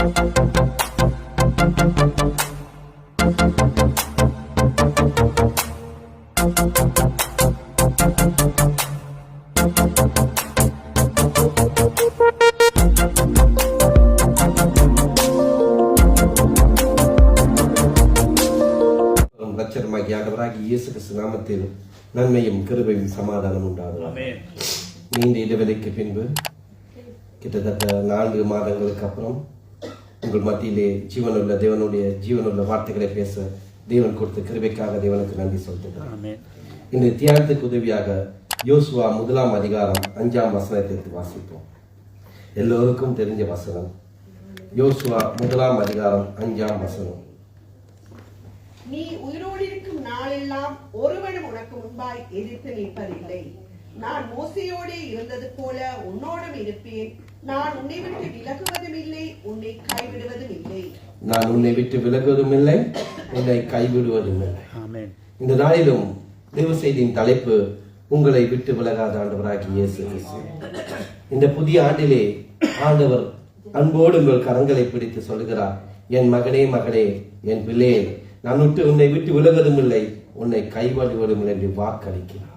இயேசு கிறிஸ்து நாமத்தில் நன்மையும் கிருபையும் சமாதானம் உண்டாகும். நீண்ட இடைவெளிக்கு பின்பு கிட்டத்தட்ட 4 மாதங்களுக்கு அப்புறம் உங்கள் மத்தியிலே ஜீவனுள்ள தேவனுடைய ஜீவனுள்ள வார்த்தைகளை பேச தேவன் கொடுத்த கிருபைக்காக தேவனுக்கு நன்றி சொல்கிறேன். இந்த தியானத்துக்கு உதவியாக யோசுவா 1 அதிகாரம் 5 வசனத்தை வாசிப்போம். எல்லோருக்கும் தெரிஞ்ச வசனம். யோசுவா 1 அதிகாரம் 5 வசனம். நீ உயிரோடு இருக்கும் நாளெல்லாம் ஒருவனும் உனக்கு முன்பாய் எதிர்த்து நிற்பதில்லை. நான் மோசையோடு இருந்தது போல உன்னோடும் இருப்பேன். நான் உன்னை விட்டு விலகுவதும் இல்லை, உன்னை கைவிடுவதும் இல்லை. நான் உன்னை விட்டு விலகுவதும் இல்லை, உன்னை கைவிடுவதும் இல்லை. இந்த நாளிலும் தேவ செய்தியின் தலைப்பு உங்களை விட்டு விலகாத ஆண்டவராகிய இயேசு கிறிஸ்து. இந்த புதிய ஆண்டிலே ஆண்டவர் அன்போடு உங்கள் கரங்களை பிடித்து சொல்கிறார், என் மகனே மகளே, என் பிள்ளையே, நான் உன்னை விட்டு விலகுவதும் இல்லை, உன்னை கைவிடுவதும் இல்லை என்று வாக்களிக்கிறார்.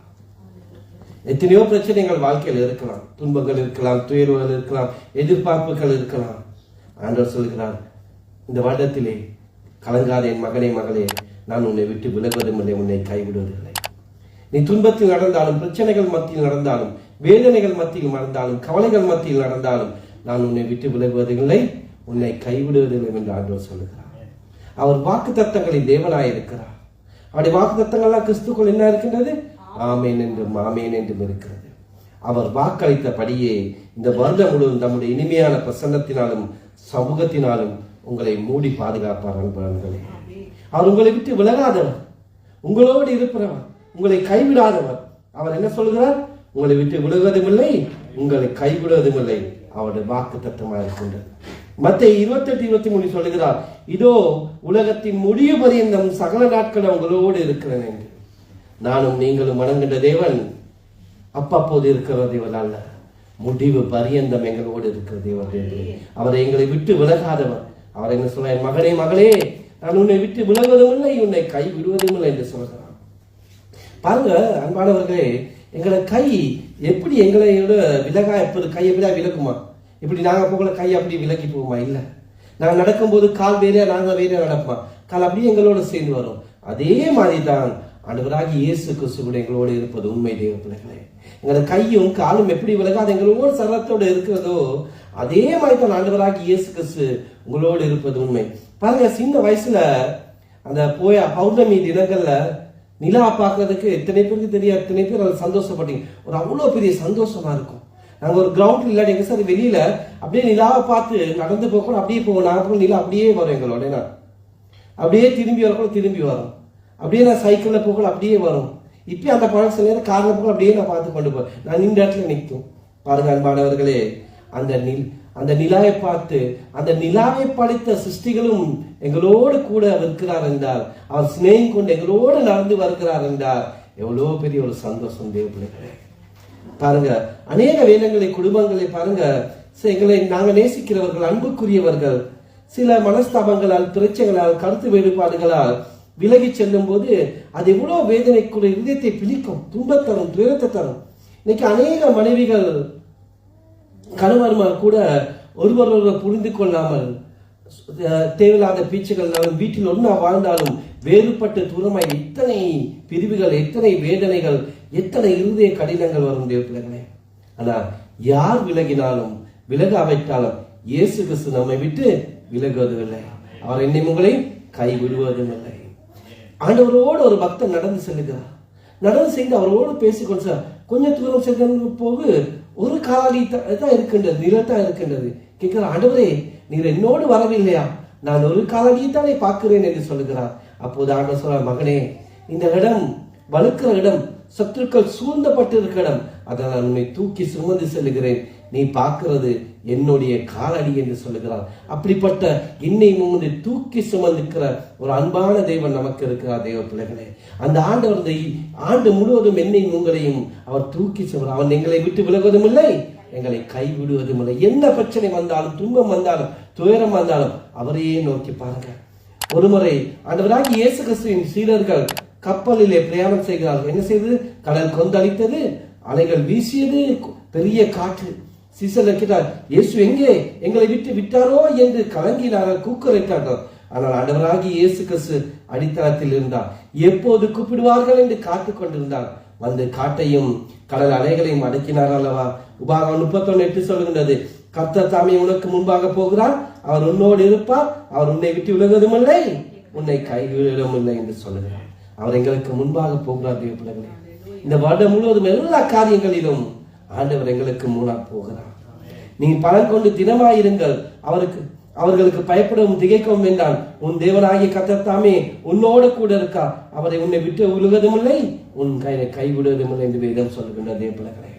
எத்தனையோ பிரச்சனைகள் வாழ்க்கையில் இருக்கலாம், துன்பங்கள் இருக்கலாம், துயர்வுகள் இருக்கலாம், எதிர்பார்ப்புகள் இருக்கலாம். ஆண்டவர் சொல்கிறார், இந்த வருடத்திலே கலங்காத என் மகனே மகளே, நான் உன்னை விட்டு விலகுவதும் இல்லை, உன்னை கைவிடுவதில்லை. நீ துன்பத்தில் நடந்தாலும், பிரச்சனைகள் மத்தியில் நடந்தாலும், வேதனைகள் மத்தியில் நடந்தாலும், கவலைகள் மத்தியில் நடந்தாலும், நான் உன்னை விட்டு விலகுவதில்லை, உன்னை கைவிடுவதில்லை என்று ஆண்டவர் சொல்லுகிறார். அவர் வாக்கு தத்தங்களின் தேவனாய் இருக்கிறார். அவருடைய வாக்கு தத்தங்கள்லாம் கிறிஸ்துக்குள் என்ன இருக்கின்றது? ஆமேன் என்றும் ஆமேன் என்றும் இருக்கிறது. அவர் வாக்களித்தபடியே இந்த வருடம் முழுவதும் நம்முடைய இனிமையான பிரசன்னத்தினாலும் சமூகத்தினாலும் உங்களை மூடி பாதுகாப்பார். அன்பர்களே, அவர் உங்களை விட்டு விலகாதவர், உங்களோடு இருப்பவர், உங்களை கைவிடாதவர். அவர் என்ன சொல்கிறார்? உங்களை விட்டு விலகுவதும் இல்லை, உங்களை கைவிடுவதும் இல்லை. அவருடைய வாக்கு தத்தமாக இருக்கின்றது. மத்தேயு 28:23 சொல்லுகிறார், இதோ உலகத்தின் முடிவு பரியந்தம் சகல நாட்கள் உங்களோடு இருக்கிறேன் என்று. நானும் நீங்களும் வணங்குகின்ற தேவன் அப்பப்போது இருக்கிற தேவன் அல்ல, முடிவு பரியந்தம் எங்களோடு இருக்கிற தேவன் என்று. அவரை எங்களை விட்டு விலகாதவர். அவர் என்ன சொல்ற? என் மகனே மகளே, நான் உன்னை விட்டு விலகுவதும் இல்லை, உன்னை கை விடுவதும் இல்லை என்று சொல்கிறார். பாருங்க அன்பானவர்களே, எங்களை கை எப்படி எங்களையோட விலகா எப்போது கை எப்படியா விலகுமா? இப்படி நாங்கள் போகல கை அப்படி விலகி போகுமா? இல்லை. நாங்கள் நடக்கும்போது கால் வேறையா நாங்கள் வேறையா நடப்போமா? கால் அப்படியே எங்களோட சேர்ந்து வரும். அதே மாதிரி தான் ஆண்டவராகி இயேசு கிறிஸ்து கூட எங்களோடு இருப்பது உண்மை தேவ பிள்ளைகளே. எங்களோட கையும் காலும் எப்படி விலகாது எங்களோட சரத்தோடு இருக்கிறதோ அதே மாதிரி தான் ஆண்டவராகி இயேசு கிறிஸ்து உங்களோடு இருப்பது உண்மை. பாருங்க, சின்ன வயசுல அந்த பௌர்ணமி தினங்கள்ல நிலா பார்க்கறதுக்கு எத்தனை பேருக்கு தெரியாது, எத்தனை பேர் அதில் சந்தோஷப்பட்டீங்க. ஒரு அவ்வளோ பெரிய சந்தோஷமா இருக்கும். நாங்கள் ஒரு கிரவுண்ட் இல்லாட்டி எங்க சார் வெளியில அப்படியே நிலாவை பார்த்து நடந்து போக கூட அப்படியே போவோம். நாங்கள் நிலா அப்படியே வரும் எங்களோட, நான் அப்படியே திரும்பி வரக்கூட திரும்பி வரும். அப்படியே நான் சைக்கிளில் போக அப்படியே வரும். இப்போ அந்த பழம் சில நேரம் காரில் போக அப்படியே நான் பார்த்து கொண்டு போவேன். நான் இந்த இடத்துல நிற்கும். பாருங்க அன்பானவர்களே, அந்த நிலாவை பார்த்து அந்த நிலாவை படைத்த சிருஷ்டிகளும் எங்களோடு கூட இருக்கிறார் என்றால், அவர் சிநேகம் கொண்டு எங்களோடு நடந்து வருகிறார் என்றால் எவ்வளோ பெரிய ஒரு சந்தோஷம் தேவ பிள்ளைகளே. பாருங்க, அநேக வேதங்களை குடும்பங்களை பாருங்க, எங்களை நாங்கள் நேசிக்கிறவர்கள், அன்புக்குரியவர்கள், சில மனஸ்தாபங்களால், பிரச்சனைகளால், கருத்து வேறுபாடுகளால் விலகி செல்லும் போது அது எவ்வளவு வேதனைக்குரிய இதயத்தை பிடிக்கும், துன்பத்தரும், துயரத்தை தரும். இன்னைக்கு அநேக மனைவிகள் கணவன்மார் கூட ஒருவர் புரிந்து கொள்ளாமல் தேவையில்லாத பேச்சுகள் வீட்டில் ஒன்றா வாழ்ந்தாலும் வேறுபட்டு தூரமாய் எத்தனை பிரிவுகள், எத்தனை வேதனைகள், எத்தனை இருதய கடினங்கள் வரும் தேவ பிள்ளைகளே. ஆனா யார் விலகினாலும் விலகாவிட்டாலும் இயேசு கிறிஸ்து நம்மை விட்டு விலகுவதும் இல்லை, அவர் என்னை உங்களை கைவிடுவதும் இல்லை. ஆண்டவரோடு ஒரு பக்தன் நடந்து செல்லுகிறார். நடந்து சென்று அவரோடு பேசிக்கொண்டு கொஞ்சம் தூரம் சென்ற போது ஒரு காலாடி தான் இருக்கின்றது, நிலத்தான் இருக்கின்றது. கேட்கிற, ஆண்டவரே நீர் என்னோடு வரவில்லையா? நான் ஒரு காலாடியைத்தானே பார்க்கிறேன் என்று சொல்லுகிறார். அப்போது ஆண்டவர் சொல்றார், மகனே, இந்த இடம் வலுக்கிற இடம், சத்துருக்கள் சூழ்ந்தப்பட்டு இருக்கிற இடம், அதை நான் உன்னை தூக்கி சுமந்து செல்லுகிறேன், நீ பார்க்கிறது என்னுடைய காலடி என்று சொல்லுகிறார். அப்படிப்பட்ட என்னை முன்னே தூக்கி சுமந்துக்கிற ஒரு அன்பான தெய்வன் நமக்கு இருக்கிறார் தேவ பிள்ளைகளே. அந்த ஆண்டவர் இந்த ஆண்டு முழுவதும் என்னை உங்களையும் அவர் தூக்கி சுமர். அவன் எங்களை விட்டு விலகுவதும் இல்லை, எங்களை கைவிடுவதும் இல்லை. என்ன பிரச்சனை வந்தாலும், துன்பம் வந்தாலும், துயரம் வந்தாலும் அவரையே நோக்கி பாருங்க. ஒருமுறை ஆண்டவராகிய இயேசு கிறிஸ்துவின் சீடர்கள் கப்பலிலே பிரயாணம் செய்கிறார்கள். என்ன செய்தது? கடல் கொந்தளித்தது, அலைகள் வீசியது, பெரிய காற்று. சீசர்கள் கேட்டார், இயேசு எங்கே? எங்களை விட்டு விட்டாரோ என்று கலங்கினார்கள், கூக்குரைத்தார்கள். ஆனால் ஆண்டவராகிய இயேசு கிறிஸ்து அடித்தளத்தில் இருந்தார். எப்போது கூப்பிடுவார்கள் என்று காத்து கொண்டிருந்தார். வந்து காட்டையும் கடல் அலைகளையும் அடக்கினார் அல்லவா. உபாகமம் 31:8 சொல்கின்றது, கர்த்தர் தாமே உனக்கு முன்பாக போகிறார், அவர் உன்னோடு இருப்பார், அவர் உன்னை விட்டு விலகுவதும் இல்லை, உன்னை கைவிடுவதும் இல்லை என்று சொல்லுகிறார். அவர் எங்களுக்கு முன்பாக போகிறார். தேவ பிள்ளைகளே, இந்த வருடம் முழுவதும் எல்லா காரியங்களிலும் ஆண்டவர் எங்களுக்கு முன்னாக போகிறார். நீ பலன் கொண்டு தினமாயிருங்கள், அவர்களுக்கு பயப்படவும் திகைக்கவும் வேண்டாம். உன் தேவனாகிய கர்த்தர் தாமே உன்னோடு கூட இருக்கா, அவரை உன்னை விட்டு விழுவதும் இல்லை, உன் கையை கைவிடுவதும் இல்லை என்று வேதம் சொல்கின்றது. தேவ பிள்ளைகளே,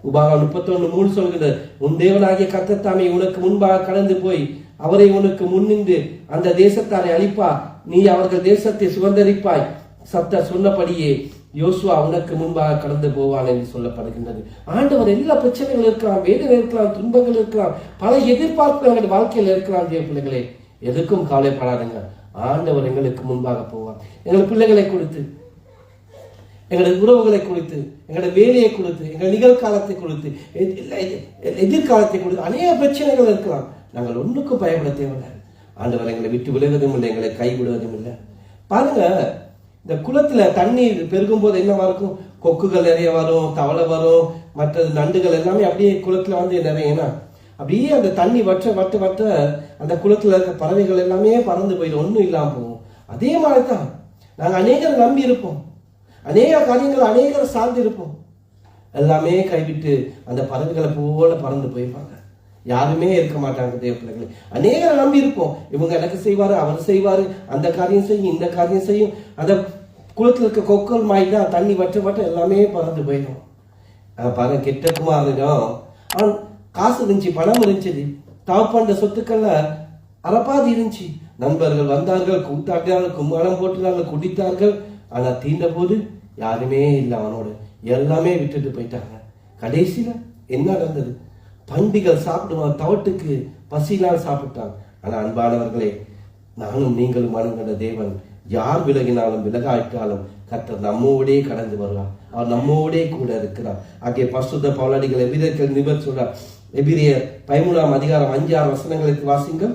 உபாகமம் 31:3 சொல்கிறது, உன் தேவனாகிய கர்த்தர் தாமே உனக்கு முன்பாக கடந்து போய் அவரை உனக்கு முன்னின்று அந்த தேசத்தாரை அழிப்பார், நீ அவர்கள் தேசத்தை சுதந்தரிப்பாய். சத்தர் சொன்னபடியே யோசுவா உனக்கு முன்பாக கடந்து போவான் என்று சொல்லப்படுகின்றது. ஆண்டவர் எல்லா பிரச்சனைகள் இருக்கலாம், வேதனை இருக்கலாம், துன்பங்கள் இருக்கலாம், பல எதிர்பார்ப்புகள் வாழ்க்கையில் இருக்கலாம். தேவ பிள்ளைகளே, எதுக்கும் கவலைப்படாதுங்க. ஆண்டவர் எங்களுக்கு முன்பாக போவார். எங்கள் பிள்ளைகளை கொடுத்து, எங்களது உறவுகளை கொடுத்து, எங்களோட வேலையை கொடுத்து, எங்கள் நிகழ்காலத்தை கொடுத்து, எதிர்காலத்தை கொடுத்து, அநேக பிரச்சனைகள் இருக்கலாம். நாங்கள் ஒன்றுக்கும் பயப்பட தேவையில்லை. ஆண்டவர் எங்களை விட்டு விலகுவதும் இல்லை, எங்களை கைவிடுவதும் இல்லை. பாருங்க, இந்த குளத்துல தண்ணீர் பெருகும் போது என்னவா இருக்கும்? கொக்குகள் நிறைய வரும், தவளை வரும், மற்ற நண்டுகள் எல்லாமே அப்படியே குளத்துல வந்து நிறையனா அப்படியே அந்த தண்ணி வற்ற வட்ட வட்ட அந்த குளத்துல இருக்க பறவைகள் எல்லாமே பறந்து போயிடும், ஒன்றும் இல்லாம போகும். அதே மாதிரிதான் நாங்கள் அநேகரை நம்பி இருப்போம், அநேக காரியங்கள் அநேகரை சார்ந்து இருப்போம். எல்லாமே கைவிட்டு அந்த பறவைகளை போல பறந்து போயிருப்பாங்க, யாருமே இருக்க மாட்டாங்க. தேவ பிள்ளைகளை, அநேகரை நம்பி இருப்போம். இவங்க எனக்கு செய்வாரு, அவர் செய்வாரு, அந்த காரியம் செய்யும், இந்த காரியம் செய்யும். அந்த குளத்துல இருக்க கொக்கல் மாய் தான் தண்ணி வற்ற வட்ட எல்லாமே பறந்து போயிடும். பாருங்க, கெட்ட குமாரனிடம் அவன் காசு இருந்துச்சு, பணம் இருந்துச்சு, தவப்பண்ட சொத்துக்கள்ல அறப்பாதி இருந்துச்சு. நண்பர்கள் வந்தார்கள், கூத்தாட்டார்கள், கும்மாளம் போட்டுனார்கள், குடித்தார்கள். ஆனா தீண்ட போது யாருமே இல்லை, அவனோடு எல்லாமே விட்டுட்டு போயிட்டாங்க. கடைசியில என்ன நடந்தது? பண்டிகள் சாப்பிடுவான், தவட்டுக்கு பசினால் சாப்பிட்டான். ஆனா அன்பானவர்களே, நானும் நீங்களும் வணங்குகிற தேவன் யார் விலகினாலும் விலகாயிட்டாலும் கர்த்தர் நம்மோடே கடந்து வருவார், அவர் நம்மோடே கூட இருக்கிறார். ஆகிய பரிசுத்த பவுலடிகள் எபிரேயர்கள் நிபர் சொல்றார். எபிரேயர் 13 அதிகாரம் 5-6 வசனங்களுக்கு வாசிங்கள்.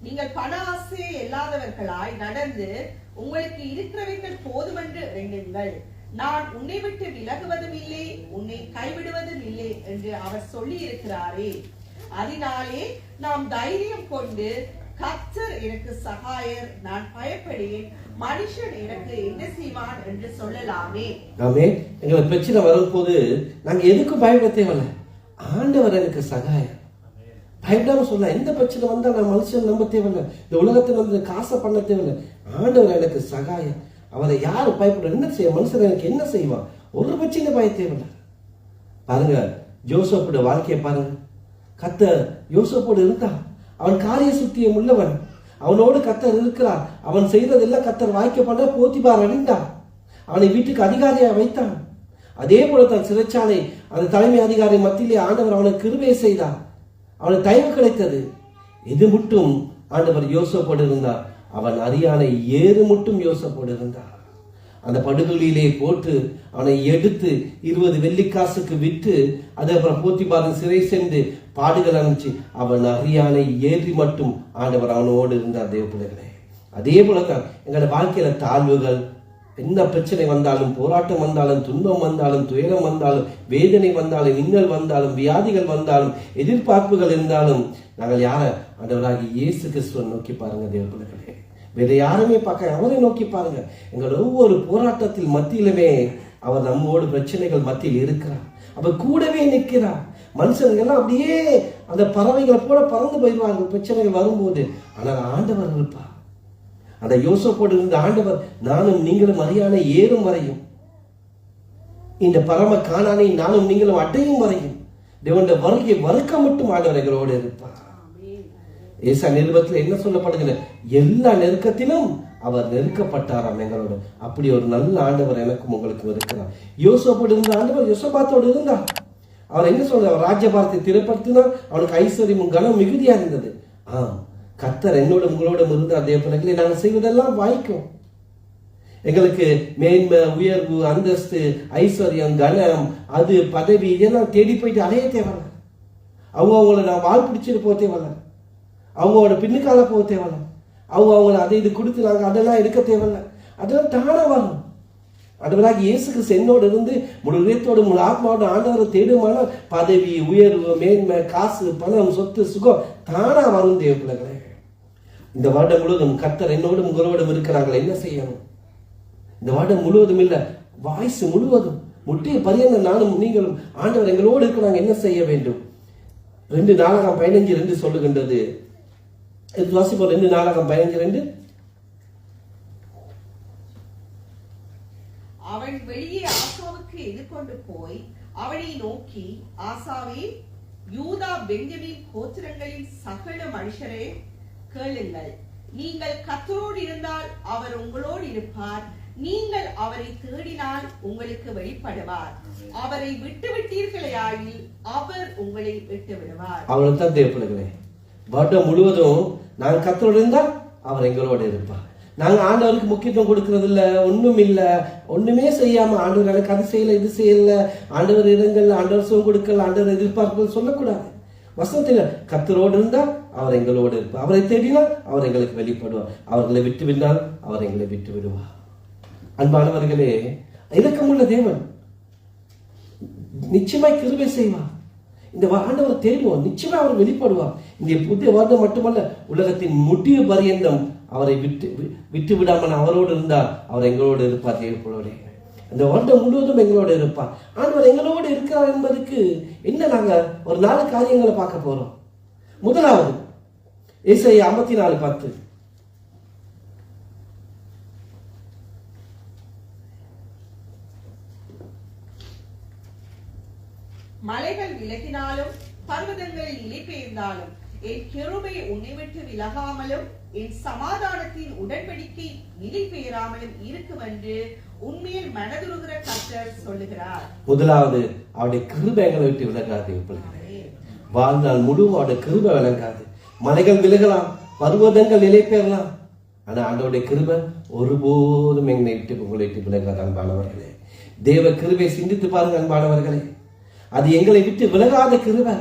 நீங்கள் பண ஆசை இல்லாதவர்களாய் நடந்து உங்களுக்கு இருக்கிறவைகள் போதுமென்று எண்ணுங்கள். நான் உன்னை விட்டு விலகுவதும் இல்லை, உன்னை கைவிடுவதும் இல்லை என்று அவர் சொல்லி இருக்கிறாரே. அதனாலே நாம் தைரியம் கொண்டு, கர்த்தர் எனக்கு சகாயர், நான் பயப்படேன், மனுஷன் எனக்கு என்ன செய்வான் என்று சொல்லலாமே. ஆமே. எங்களுக்கு பிரச்சனை வரும்போது நாங்க எதுக்கும் பயப்பட தேவையில்லை. ஆண்டவர் எனக்கு சகாயர். பயப்படாம சொல்ல, எந்த பிரச்சனை வந்தா நான் மனுஷன் நம்ப தேவையில்லை, இந்த உலகத்தை வந்து காசை பண்ண தேவையில்லை. ஆண்டவர் எனக்கு சகாயம். அவரை யாரு பயப்பட, என்ன செய்ய, மனுஷன் எனக்கு என்ன செய்வான், ஒரு பிரச்சனை பய தேவையில்லை. பாருங்க, யோசேப்போட வாழ்க்கையை பாருங்க. கர்த்தர் யோசேப்போடு இருந்தா, அவன் காரிய சுத்தியம் உள்ளவன், அவனோடு கர்த்தர் இருக்கிறார். அவன் செய்யறதெல்லாம் கர்த்தர் வாய்க்க பண்ண போத்திபார் அடைந்தான், அவனை வீட்டுக்கு அதிகாரியா வைத்தான். அதே போல தான் சிறைச்சாலை அந்த தலைமை அதிகாரி மத்தியிலே ஆண்டவர் அவனுக்கு கிருபை செய்தார், அவனுக்கு தயவு கிடைத்தது. இது மட்டும் ஆண்டவர் யோசேப்போடு இருந்தார். அவன் அரியானை ஏறு மட்டும் யோசேப்போடு இருந்தார். அந்த படுகொலியிலே போட்டு அவனை எடுத்து 20 வெள்ளிக்காசுக்கு விட்டு அது அப்புறம் போத்திபாரின் சிறை சென்று பாடுகள் அனுப்பிச்சு அவன் அரியானை ஏறி மட்டும் ஆண்டவர் அவனோடு இருந்தார். தேவ பிள்ளைகளே, அதே போலதான் எங்களோட வாழ்க்கையில தாழ்வுகள், என்ன பிரச்சனை வந்தாலும், போராட்டம் வந்தாலும், துன்பம் வந்தாலும், துயரம் வந்தாலும், வேதனை வந்தாலும், இன்னல் வந்தாலும், வியாதிகள் வந்தாலும், எதிர்பார்ப்புகள் இருந்தாலும், நாங்கள் யார ஆண்டவராகிய இயேசு கிறிஸ்துவை நோக்கி பாருங்க. தேவ பிள்ளைகளே, வேற யாருமே பார்க்க, அவரை நோக்கி பாருங்க. எங்கள் ஒவ்வொரு போராட்டத்தில் மத்தியிலுமே அவர் நம்மோடு பிரச்சனைகள் மத்தியில் இருக்கிறார், அவர் கூடவே நிற்கிறார். மனுஷங்கள்லாம் அப்படியே அந்த பறவைகளை போல பறந்து போயிடுவார்கள் பிரச்சனைகள் வரும்போது. ஆனால் ஆண்டவர் இருப்பார். அந்த யோசேப்போடு இருந்த ஆண்டவர் நானும் நீங்களும் அரியானை ஏறும் வரையும், இந்த பரம கானானை நானும் நீங்களும் அடையும் வரையும் தேவனுடைய வருகை வறுக்க மட்டும் ஆண்டவர் எங்களோடு இருப்பார். ஏசா நிருபத்துல என்ன சொல்லப்படுகிறது? எல்லா நெருக்கத்திலும் அவர் நெருக்கப்பட்டாராம் எங்களோட. அப்படி ஒரு நல்ல ஆண்டவர் எனக்கும் உங்களுக்கும் இருக்கிறார். யோசேப்போடு இருந்த ஆண்டவர் யோசபாத்தோடு இருந்தார். அவர் என்ன சொல்றார்? அவர் ராஜ்யபாரத்தை திறப்படுத்தினார். அவனுக்கு ஐஸ்வர்யமும் கனம் மிகுதியா இருந்தது. கர்த்தர் என்னோட உங்களோட இருந்தார். அதே பிள்ளைகளை நாங்கள் செய்வதெல்லாம் வாய்க்கும். எங்களுக்கு மேன்மை, உயர்வு, அந்தஸ்து, ஐஸ்வர்யம், கனம், அது பதவி இதெல்லாம் தேடி போயிட்டு அலைய தேவையில்ல. அவங்கள நான் வாழ் பிடிச்சிட்டு போக தேவையில்ல. அவங்களோட பின்னுக்கால போக தேவையில்ல. அவங்கள அதை இது கொடுத்து நாங்கள் அதெல்லாம் எடுக்க தேவையில்ல. அதெல்லாம் தானே வரும். ஆண்டவராக இயேசு கிறிஸ்து என்னோடு இருந்து முழு இதயத்தோடு முழு ஆத்மாவோட ஆண்டவரை தேடுமான பதவி, உயர்வு, மேன்மை, காசு, பணம், சொத்து, சுகம் தானா வரும். தேவ பிள்ளைகளே, இந்த வருடம் முழுவதும் கர்த்தர் என்னோடும் உங்களோடும் இருக்கிறார்கள். என்ன செய்யணும்? இந்த வருடம் முழுவதும் இல்ல, வாய்ஸ் முழுவதும் முட்டிய பரியந்த நானும் நீங்களும் ஆண்டவர் எங்களோடு இருக்கிறாங்க. என்ன செய்ய வேண்டும்? 2 நாளாகம் 15:2 சொல்லுகின்றது. வாசிப்போம். 2 நாளாகம் 15:2. அவன் வெளியே ஆசாவுக்கு எதிர்கொண்டு போய் அவனை நோக்கி, ஆசாவே, யூதா பென்யமீன் கோத்திரங்களின் சகல மனுஷரே கேளுங்கள். நீங்கள் கர்த்தரோடு இருந்தால் அவர் உங்களோடு இருப்பார். நீங்கள் அவரை தேடினால் உங்களுக்கு வெளிப்படுவார். அவரை விட்டு விட்டீர்களேயாயில் அவர் உங்களை விட்டு விடுவார். அவ்வளவுதான் தேவப்பிள்ளைகளே. வருடம் முழுவதும் நாங்கள் கர்த்தரோடு இருந்தால் அவர் எங்களோடு இருப்பார். நாங்க ஆண்டவருக்கு முக்கியத்துவம் கொடுக்கறது இல்ல, ஒண்ணும் இல்ல, ஒண்ணுமே செய்யாம ஆண்டவர் எனக்கு அது செய்யல, இது செய்யல, ஆண்டவர் இடங்கள், ஆண்டவர் சுகம் கொடுக்கல, ஆண்டவர் எதிர்பார்ப்பு சொல்லக்கூடாது. வசனத்தில் கர்த்தரோடு இருந்தால் அவர் எங்களோடு இருப்பார். அவரை தேடினால் அவர் எங்களுக்கு வெளிப்படுவார். அவர்களை விட்டு விட்டால் அவர் எங்களை விட்டு விடுவார். அன்பானவர்களே, இரக்கமுள்ள தேவன் நிச்சயமாய் கிருபை செய்வார். இந்த ஆண்டவர் தேடுவோம், நிச்சயமா அவர் வெளிப்படுவார். இந்த புதிய வருடம் மட்டுமல்ல, உலகத்தின் முடிவு பரியந்தம் அவரை விட்டு விடாமல் அவரோடு இருந்தால் அவர் எங்களோடு இருப்பார். தேவர்களோட இந்த வருடம் முழுவதும் எங்களோடு இருப்பார். ஆண்டவர் எங்களோடு இருக்கிறார் என்பதற்கு என்ன நாங்க ஒரு 4 காரியங்களை பார்க்க போறோம். முதலாவது ஏசாயா 54:10. மலைகள் விலகினாலும் பர்வதங்கள் இலைபெயர்ந்தாலும் என் கிருபை உன்னை விட்டு விலகாமலும் என் சமாதானத்தின் உடன்படிக்கை நிலைபெயராமலும் இருக்கும் என்று உண்மையில் மனதுருகிற கர்த்தர் சொல்லுகிறார். முதலாவது அவருடைய கிருபை எங்களை விட்டு விலகாது. வாழ்நாள் முழுவதும் அவருடைய கிருபை விளங்காது. மலைகள் விலகலாம், பர்வதங்கள் நிலை பெறலாம், ஆனா ஆண்டவருடைய கிருபை ஒருபோதும் எங்களை விட்டு உங்களை விட்டு விலகாது. அன்பானவர்களே, தேவ கிருபை சிந்தித்து பாருங்க அன்பானவர்களே. அது எங்களை விட்டு விலகாத கிருபை.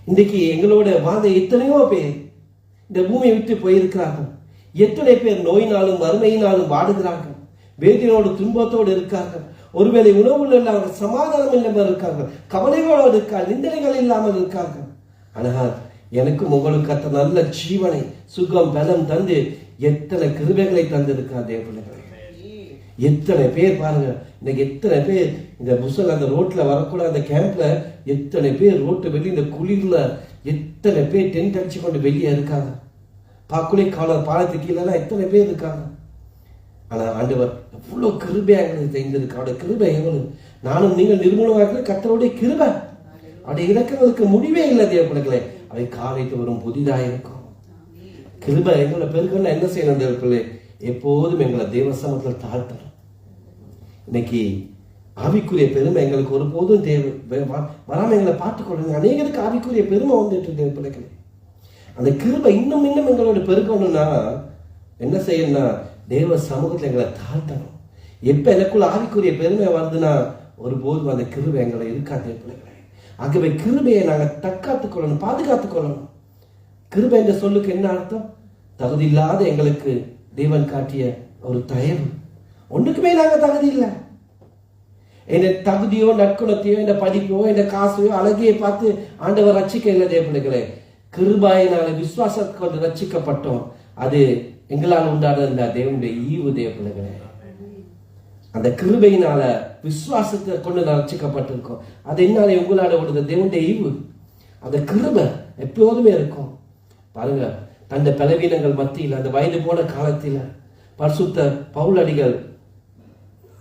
இன்றைக்கு எங்களோட வாழ்ந்த எத்தனையோ பேர் இந்த பூமியை விட்டு போயிருக்கிறார்கள். எத்தனை பேர் நோயினாலும் வறுமையினாலும் வாடுகிறார்கள், வேதனையோடு துன்பத்தோடு இருக்கார்கள், ஒருவேளை உணவு இல்லாமல் சமாதானம் இல்லாமல் இருக்கார்கள், கவலைகளோடு இருக்கார்கள், நிந்தனைகள் இல்லாமல் இருக்கார்கள். ஆனால் எனக்கும் உங்களுக்கு அத்த நல்ல ஜீவனை, சுகம், பலம் தந்து எத்தனை கிருபைகளை தந்திருக்கார் தேவர்களே. எத்தனை பேர் பாருங்க, இன்னைக்கு எத்தனை பேர் இந்த புசல் அந்த ரோட்ல வரக்கூட அந்த கேம்ப்ல எத்தனை பேர் ரோட்டு வெளியே இந்த குளிர்ல எத்தனை பேர் டென்ட் அடிச்சு கொண்டு வெளியே இருக்காங்க. பாக்குளை கால பாலத்துக்கு கீழே எத்தனை பேர் இருக்காங்க. ஆனா ஆண்டவர் எவ்வளவு கிருபையாக செய்திருக்கு. அவருடைய கிருபை எவ்வளவு. நானும் நீங்கள் நிர்மூலமாக கர்த்தருடைய கிருபை, அவருடைய இறக்கங்களுக்கு முடிவே இல்லை தேவர்களே. அவை காலைக்கு வரும் புதிதாக இருக்கும். கிருபை எங்களை பெருக்கணும். என்ன செய்யணும் தேவர்களே? எப்போதும் எங்களை தேவ சமூகத்தில் தாழ்த்தணும். இன்னைக்கு ஆவிக்குரிய பெருமை எங்களுக்கு ஒருபோதும் வராம எங்களை பார்த்துக்கொள்ளுங்க. அநேகருக்கு ஆவிக்குரிய பெருமை வந்துட்டு தேவ பிள்ளைகளே. அந்த கிருபை இன்னும் இன்னும் எங்களோட பெருக்கணும்னா என்ன செய்யணும்னா தேவ சமூகத்தில் எங்களை தாழ்த்தணும். எப்ப எனக்குள்ள ஆவிக்குரிய பெருமை வருதுன்னா ஒருபோதும் அந்த கிருபை எங்களை இருக்காது பிள்ளைகளே. ஆகவே கிருபையை நாங்கள் தற்காத்துக் கொள்ளணும், பாதுகாத்துக் கொள்ளணும். கிருபை என்ற சொல்லுக்கு என்ன அர்த்தம்? தகுதி இல்லாத எங்களுக்கு தேவன் காட்டிய ஒரு தயவு. ஒன்றுக்குமே நாங்கள் தகுதி இல்லை. என்ன தகுதியோ நற்குணத்தையோ என்ன படிப்போ என்ன காசையோ அழகையை பார்த்து ஆண்டவர் ரட்சிக்க இல்லை தேவர்களே. கிருபையினால விசுவாசத்தை கொண்டு ரட்சிக்கப்பட்டோம். அது எங்களால் உண்டான தேவனுடைய ஈவு தேவர்களே. அந்த கிருபையினால விசுவாசத்தை கொண்டு ரட்சிக்கப்பட்டிருக்கோம். அது என்னால உங்களால உள்ள தேவனுடைய ஈவு. அந்த கிருபை எப்போதுமே இருக்கும். பாருங்க, தந்த பலவீனங்கள் மத்தியில் அந்த வயது போன காலத்தில் பரிசுத்த பவுலடிகள்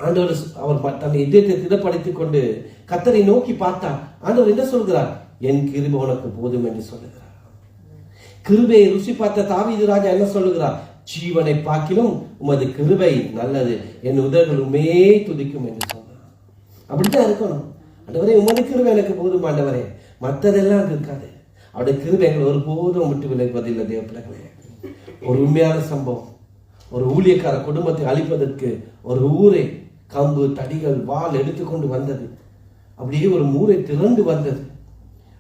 ஆண்டவர் அவர் தன்னை இதயத்தை திடப்படுத்திக் கொண்டு கர்த்தரை நோக்கி பார்த்தா ஆண்டவர் என்ன சொல்கிறார்? என் கிருபை உனக்கு போதும் என்று சொல்லுகிறார். கிருபையை ருசி பார்த்த தாவீது ராஜா என்ன சொல்லுகிறார்? ஜீவனை பார்க்கிலும் உமது கிருபை நல்லது, என் உதடுகள் உண்மையே துதிக்கும் என்று சொன்னார். அப்படித்தான் இருக்கணும். ஆண்டவரே, உமது கிருபை எனக்கு போதும் ஆண்டவரே, மற்றதெல்லாம் இருக்காது. அவருடைய கிருபை எங்களை ஒரு போதும் விட்டு விலகுவதில்லை. தேவ பிள்ளைகளே, ஒரு உண்மையான சம்பவம். ஒரு ஊழியக்கார குடும்பத்தை அழிப்பதற்கு ஒரு ஊரை கம்பு தடிகள் வாள் எடுத்துக்கொண்டு வந்தது. அப்படியே ஒரு ஊரை திரண்டு வந்தது.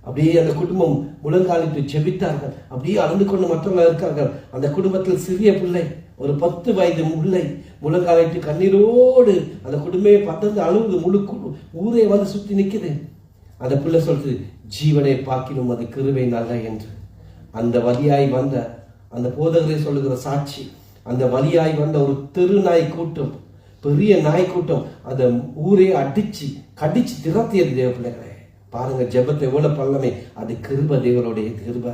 அப்படியே அந்த குடும்பம் முழங்காலிட்டு செபித்தார்கள். அப்படியே அழுந்து கொண்டு மற்றவர்கள் இருக்கார்கள். அந்த குடும்பத்தில் சிறிய பிள்ளை, ஒரு 10 வயது பிள்ளை முழங்காலிட்டு கண்ணீரோடு அந்த குடும்பமே பத்தந்து அழுகுது. முழு ஊரே வந்து சுத்தி நிற்குது. அந்த பிள்ளை சொல்றது, ஜீவனை பார்க்கிலும் அது கிருபை நல்ல என்று. அந்த வழியாய் வந்த அந்த போதகரை சொல்லுகிற சாட்சி, அந்த வழியாய் வந்த ஒரு தெரு நாய் கூட்டம், பெரிய நாய் கூட்டம் அந்த ஊரே அடிச்சு கடிச்சு திரத்தியது. தேவ பிள்ளைகளே, பாருங்க ஜெபத்தை எவ்வளவு பல்லமே. அது கிருபை, தேவனுடைய கிருபை.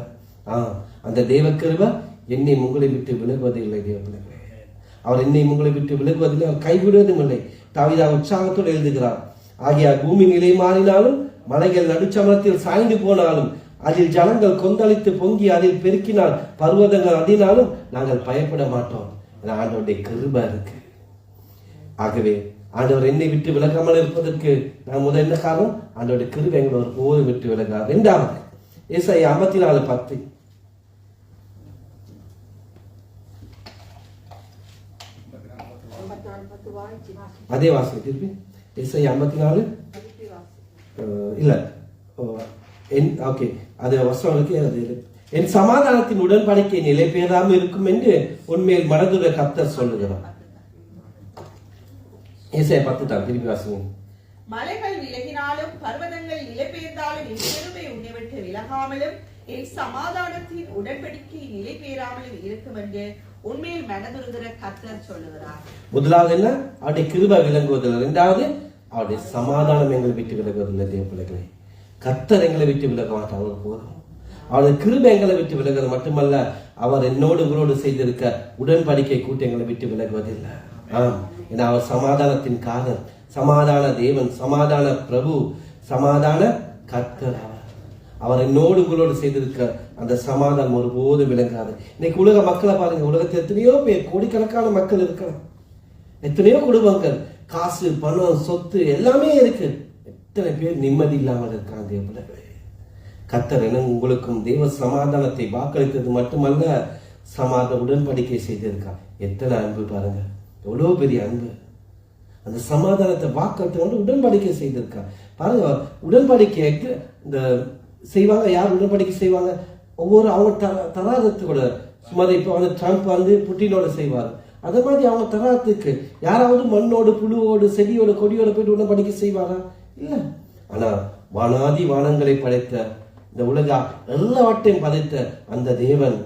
அந்த தேவ கிருபை என்னை உங்களை விட்டு விலகுவதில்லை. தேவ பிள்ளைகளே, அவர் என்னை உங்களை விட்டு விலகுவதில்லை, அவர் கைவிடுவதும் இல்லை. தாவீது உற்சாகத்தோடு எழுதுகிறார், ஆகியார் பூமி நிலை மாறினாலும் மலைகள் நடுச்சமரத்தில் சாய்ந்து போனாலும் அதில் ஜனங்கள் கொந்தளித்து பொங்கி அதில் பெருக்கினால் பர்வதங்கள் அதினாலும் நாங்கள் பயப்பட மாட்டோம். ஆண்டவருடைய கிருபை இருக்கு. ஆகவே ஆண்டவர் என்னை விட்டு விலகாமல் இருப்பதற்கு நான் முதல் என்ன காரணம்? ஆண்டவருடைய கிருபை எங்களை ஒரு போது விட்டு விலகாது. 2வது ஏசாயா 54:10. அதே வாசகம் திருப்பி ஏசாயா 54 இல்ல ஓகே, அது வசனங்களுக்கு அது என் சமாதானத்தின் உடன்படிக்கை நிலை பெறாமல் இருக்கும் என்று உண்மையில் மனதுரை கர்த்தர் சொல்லுகிறார். ஏசாயா 10 திருப்பி வாசிங்க. மலைகள் விலகினாலும் பர்வதங்கள் நிலை பெயர்ந்தாலும் என் கிருபை உன்னை விட்டு விலகாமலும் என் சமாதானத்தின் உடன்படிக்கை நிலை பெயராமலும் இருக்கும் என்று உண்மையில் மனதுருகிற கர்த்தர் சொல்லுகிறார். முதலாவது என்ன? அவருடைய கிருபை விளங்குவதில்லை. 2வது அவருடைய சமாதானம் எங்களை விட்டு விலகுவதில்லை. தேவ பிள்ளைகளே, கர்த்தர் எங்களை விட்டு விலக மாட்டார். அவர் போதும். அவருடைய கிருபை எங்களை விட்டு விலகிறது மட்டுமல்ல, அவர் என்னோடு உங்களோடு செய்திருக்க உடன்படிக்கை கூட்டி எங்களை விட்டு விலகுவதில்லை. ஏன்னா அவர் சமாதானத்தின் காதல், சமாதான தேவன், சமாதான பிரபு, சமாதான கர்த்தர். அவர் என்னோடு உங்களோடு செய்திருக்க அந்த சமாதானம் ஒருபோது விளங்காது. இன்னைக்கு உலக மக்களை பாருங்க, உலகத்தில் எத்தனையோ பேர், கோடிக்கணக்கான மக்கள் இருக்கிறார், எத்தனையோ குடும்பங்கள், காசு பணம் சொத்து எல்லாமே இருக்கு. எத்தனை பேர் நிம்மதி இல்லாமல் இருக்காங்க. தேவ பிள்ளைகளே, கர்த்தர் என்ன உங்களுக்கும் தேவ சமாதானத்தை வாக்களித்தது மட்டுமல்ல, சமாதான உடன்படிக்கை செய்திருக்கார். எத்தனை அன்பு பாருங்க, எவ்வளவு பெரிய அன்பு. அந்த சமாதானத்தை வாக்களித்து உடன்படிக்கை செய்திருக்கார் பாருங்க. உடன்படிக்கை இந்த செய்வாங்க. யார் உடன்படிக்கை செய்வாங்க? ஒவ்வொரு அவங்க தராதத்து கூட. சும்மா இப்போ வந்து ட்ரம்ப் வந்து புட்டினோட செய்வார். அதே மாதிரி அவங்க தராதத்துக்கு யாராவது மண்ணோடு புழுவோடு செடியோட கொடியோட போயிட்டு உடன்படிக்கை செய்வாரா? இல்லை. ஆனா வானாதி வானங்களை படைத்த இந்த உலக எல்லாவற்றையும் படைத்த அந்த தேவன்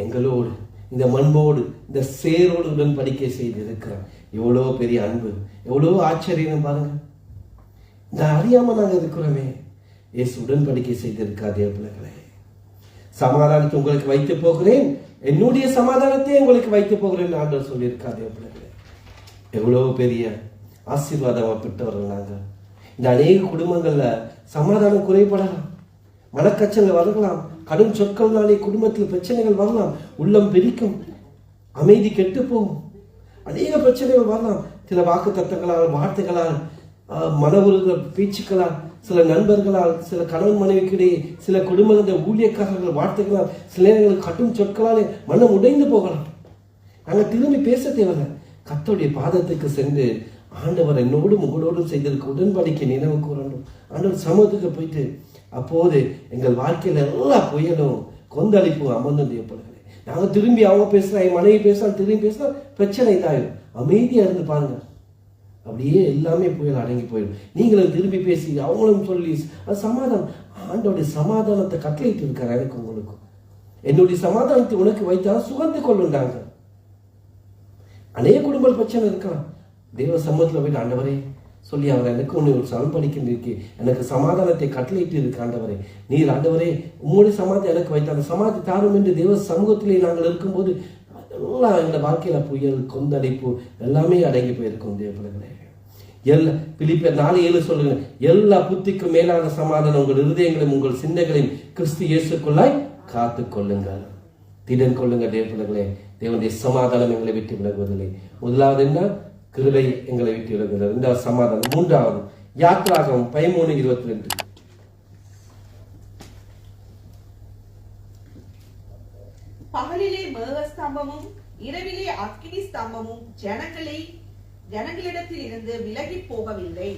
எங்களோடு, இந்த மண்போடு, இந்த சேரோடு உடன்படிக்கை செய்து இருக்கிறார். எவ்வளவு பெரிய அன்பு, எவ்வளவு ஆச்சரியம் பாருங்க. இந்த அறியாம நாங்க இருக்கிறோமே, இயேசு உடன்படிக்கை செய்திருக்கார். தேவ பிள்ளைகளே, சமாதானத்தை உங்களுக்கு வைத்து போகிறேன், என்னுடைய சமாதானத்தை உங்களுக்கு வைத்து போகிறேன் ஆண்டவர் சொல்லியிருக்கார். தேவ பிள்ளைகளே, எவ்வளவு பெரிய ஆசீர்வாதம் பெற்றவர்கள் நாங்கள். இந்த அநேக குடும்பங்கள்ல சமாதானம் குறைபடலாம், மனக்கச்சங்கள் வரலாம், கடும் சொற்கள்னாலே குடும்பத்தில் பிரச்சனைகள் வரலாம், உள்ளம் பிரிக்கும், அமைதி கெட்டு போகும், அநேக பிரச்சனைகள் வரலாம். சில வாக்கு தத்தங்களால், வார்த்தைகளால், மன உருகிற பேச்சுக்களால், சில நண்பர்களால், சில கணவன் மனைவிக்கிடையே, சில குடும்பங்கள் ஊழியக்காரர்கள் வார்த்தைகளால், சில நேரங்கள் கடும் சொற்களாலே மனம் உடைந்து போகலாம். நாங்கள் திரும்பி பேச தேவையில்லை. கர்த்தருடைய பாதத்துக்கு சென்று ஆண்டவர் என்னோடும் உங்களோடும் செய்திருக்க உடன்படிக்கை நினைவு கூறணும். ஆண்டவர் சமூகத்துக்கு போயிட்டு அப்போது எங்கள் வாழ்க்கையில எல்லா புயலும் கொந்தளிப்பும் அமர்ந்து ஏற்படுகிறது. நாங்கள் திரும்பி அவங்க பேசுறா, என் மனைவி பேசுறா, திரும்பி பேசுறா, பிரச்சனை இதாயிடும். அமைதியா இருந்து பாருங்க, அப்படியே எல்லாமே புயல் அடங்கி போயிடும். நீங்களும் திரும்பி பேசி அவங்களும் சொல்லி அது சமாதானம். ஆண்டோடைய சமாதானத்தை கட்டளையிட்டு இருக்காரு எனக்கு உங்களுக்கும். என்னுடைய சமாதானத்தை உனக்கு வைத்தா சுகந்து கொள்ளுண்டாங்க. அநேக குடும்ப பிரச்சனை இருக்கலாம். தேவ சமூகத்தில் போயிட்டு ஆண்டவரே சொல்லி அவர் எனக்கு ஒன்று ஒரு சமன்படிக்கின்ற இருக்கு, எனக்கு சமாதானத்தை கட்டளையிட்டு இருக்கு ஆண்டவரே, நீர் ஆண்டவரே உங்களுடைய சமாதி எனக்கு வைத்த அந்த சமாதி தாரும் என்று தேவ சமூகத்திலே நாங்கள் இருக்கும்போது எல்லாம் எங்கள் வாழ்க்கையில புயல் கொந்தளிப்பு எல்லாமே அடங்கி போயிருக்கும். தேவ பிள்ளைகளே, பிலிப்பியர் 4:7 சொல்லுங்க, எல்லா புத்திக்கும் மேலான சமாதானம் உங்கள் இருதயங்களையும் உங்கள் சிந்தைகளையும் கிறிஸ்து இயேசுக்குள்ளாய் காத்து கொள்ளுங்கள். திடன் கொள்ளுங்க தேவர்களே. தேவனுடைய சமாதானம் எங்களை விட்டு விலகுவதில்லை. முதலாவது என்ன? கிருபை எங்களை விட்டு விலகுவதில்லை. இரண்டாவது சமாதானம். மூன்றாவது யாத்ராகமம் 13:22. பகலிலே மேகஸ்தம்பமும் இரவிலே அக்கினி ஸ்தம்பமும் ஜனங்களிடத்தில் இருந்து விலகி போகவில்லை.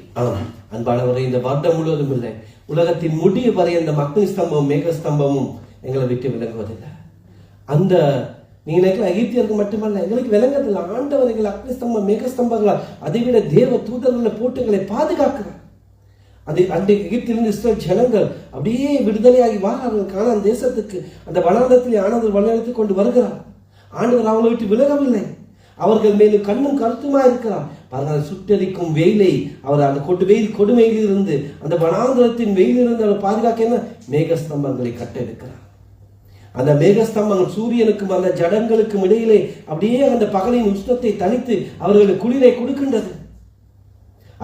அன்பானவரை, இந்த வருடம் முழுவதும் இல்லை, உலகத்தின் முடிவு வரை அந்த அக்கினி ஸ்தம்பமும் மேகஸ்தம்பமும் எங்களை விட்டு விலகுவதில்லை. அந்த நீங்க எகிப்தியருக்கு மட்டுமல்ல, எங்களுக்கு விளங்கதில்லை. ஆண்டவர் எங்களை அக்கினி ஸ்தம்பம் மேகஸ்தம்பங்களால் அதை விட தேவ தூதர்களை போட்டு எங்களை பாதுகாக்கிறார். அது அன்றைக்கு எகிப்திலிருந்து இஸ்ரவேல் ஜனங்கள் அப்படியே விடுதலையாகி வாரார்கள் கானான் தேசத்துக்கு. அந்த வனாந்தரத்தில் ஆண்டவர் வழிநடத்தி கொண்டு வருகிறார். ஆண்டவர் அவங்களை விட்டு விலகவில்லை. அவர்கள் மேலும் கண்ணும் கருத்துமா இருக்கிறார். பாருங்கள், சுட்டரிக்கும் வெயிலை அவர் அந்த கொடுமையில் இருந்து, அந்த வனாந்தரத்தின் வெயிலிருந்து அவர் பாதுகாக்க என்ன மேகஸ்தம்பங்களை கட்டெடுக்கிறார். அந்த மேகஸ்தம்பங்கள் சூரியனுக்கும் அந்த ஜடங்களுக்கும் இடையிலே அப்படியே அந்த பகலின் உஷ்ணத்தை தணித்து அவர்களுக்கு குளிரை கொடுக்கின்றது.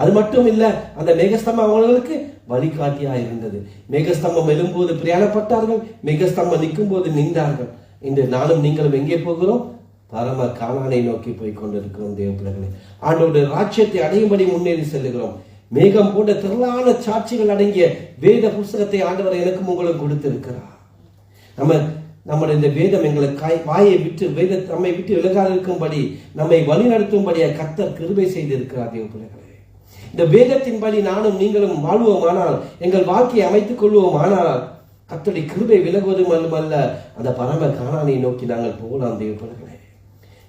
அது மட்டும் இல்ல, அந்த மேகஸ்தம்பம் அவர்களுக்கு வழிகாட்டியா இருந்தது. மேகஸ்தம்பம் எழும்போது பிரயாணப்பட்டார்கள், மேகஸ்தம்பம் நிற்கும் போது நின்றார்கள். இன்று நானும் நீங்களும் எங்கே போகிறோம்? பரம கானானை நோக்கி போய் கொண்டிருக்கிறோம். தேவ பிள்ளைகளே, ஆண்டவருடைய ராஜ்யத்தை அடையும்படி முன்னேறி செல்லுகிறோம். மேகம் போன்ற திரளான சாட்சிகள் அடங்கிய வேத புஸ்தகத்தை ஆண்டவர் எனக்கும் உங்களுக்கு கொடுத்திருக்கிறார். நம்முடைய இந்த வேதம் எங்களை வாயை விட்டு நம்மை விட்டு விலகாது இருக்கும்படி நம்மை வழி நடத்தும்படியா கர்த்தர் கிருபை செய்திருக்கிறார். தேவ பிள்ளைகளே, இந்த வேதத்தின்படி நானும் நீங்களும் வாழ்வோமானால், எங்கள் வாழ்க்கையை அமைத்துக் கொள்வோமானால், கர்த்தருடைய கிருபை விலகுவதும் அல்ல, அந்த பரம கானானை நோக்கி நாங்கள் போகலாம். தேவ பிள்ளைகளே,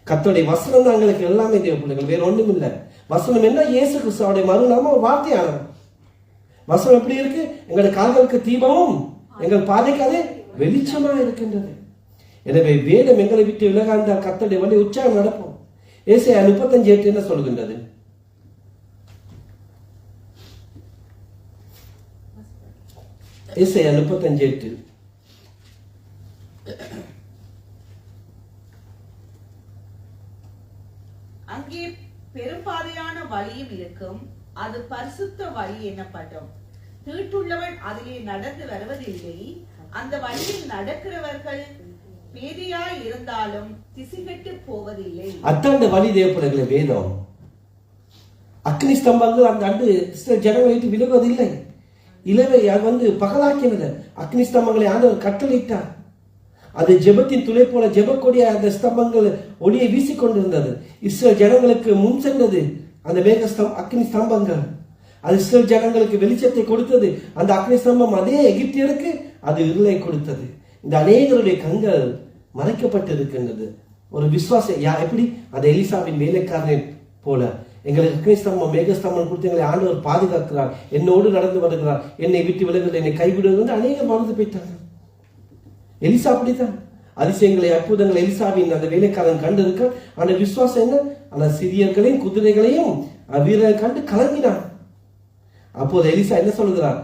கர்த்தருடைய வசனம் தான் எங்களுக்கு எல்லாமே. தேவ பிள்ளைகள், வேற ஒண்ணும் இல்லை. வசனம் என்ன? இயேசு கிறிஸ்துவோட மறுநாம வார்த்தையான வசனம் எப்படி இருக்கு? எங்களுடைய கால்களுக்கு தீபமும் எங்கள் பாதைக்கு அது வெளிச்சமா இருக்கின்றது. எனவே வேதம் எங்களை விட்டு விலகாந்த கர்த்தருடைய வழி உற்சாகம் நடப்போம். ஏசாயா 35:8 என்ன சொல்கின்றது? ஏசாயா 35:8. அங்கே பெரும்பாதையான வழியும் இருக்கும், அது பரிசுத்த வழி எனப்படும். தீட்டுள்ளவன் அதிலே நடந்து வருவதில்லை. அந்த வழியில் நடக்கிறவர்கள் பேதையாய் இருந்தாலும் திசைகெட்டு போவதில்லை. அத்தாண்ட வழி தேவப்படல. வேதம் அக்னி ஸ்தம்பங்கள் அந்த அண்டு ஜனங்களை விட்டு விலகுவதில்லை. இலவை அது பகலாக்கினது. அக்னி ஸ்தம்பங்களை ஆண்டவர் கட்டளையிட்டார். அது ஜெபத்தின் துளை போல ஜெபக்கூடிய அந்த ஸ்தம்பங்கள் ஒளியை வீசிக்கொண்டிருந்தது. இஸ்ரேல் ஜனங்களுக்கு முன் சென்றது அந்த அக்னி ஸ்தம்பங்கள். அது இஸ்ரேல் ஜனங்களுக்கு வெளிச்சத்தை கொடுத்தது. அந்த அக்னி ஸ்தம்பம் அதே எகிப்தியருக்கு அது இருளை கொடுத்தது. இந்த அநேகருடைய கண்கள் மறைக்கப்பட்டு இருக்கின்றது. ஒரு விசுவாசம் எப்படி அந்த எலிசாவின் வேலைக்காரனை போல எங்களுக்கு அக்னி ஸ்தம்பம் மேகஸ்தம்பம் கொடுத்து எங்களை ஆண்டவர் பாதுகாக்கிறார், என்னோடு நடந்து வருகிறார், என்னை விட்டு விலகுது, என்னை கைவிடுவது அநேகர் மறந்து போயிட்டாங்க. எலிசா அப்படித்தான். அதிசயங்களை அற்புதங்களை எலிசாவின் அந்த வேலைக்காரன் கண்டு இருக்க அந்த விசுவாசம் என்ன? அந்த சிறியர்களையும் குதிரைகளையும் வீரர்கள் கண்டு கலங்கினான். அப்போது எலிசா என்ன சொல்லுகிறார்?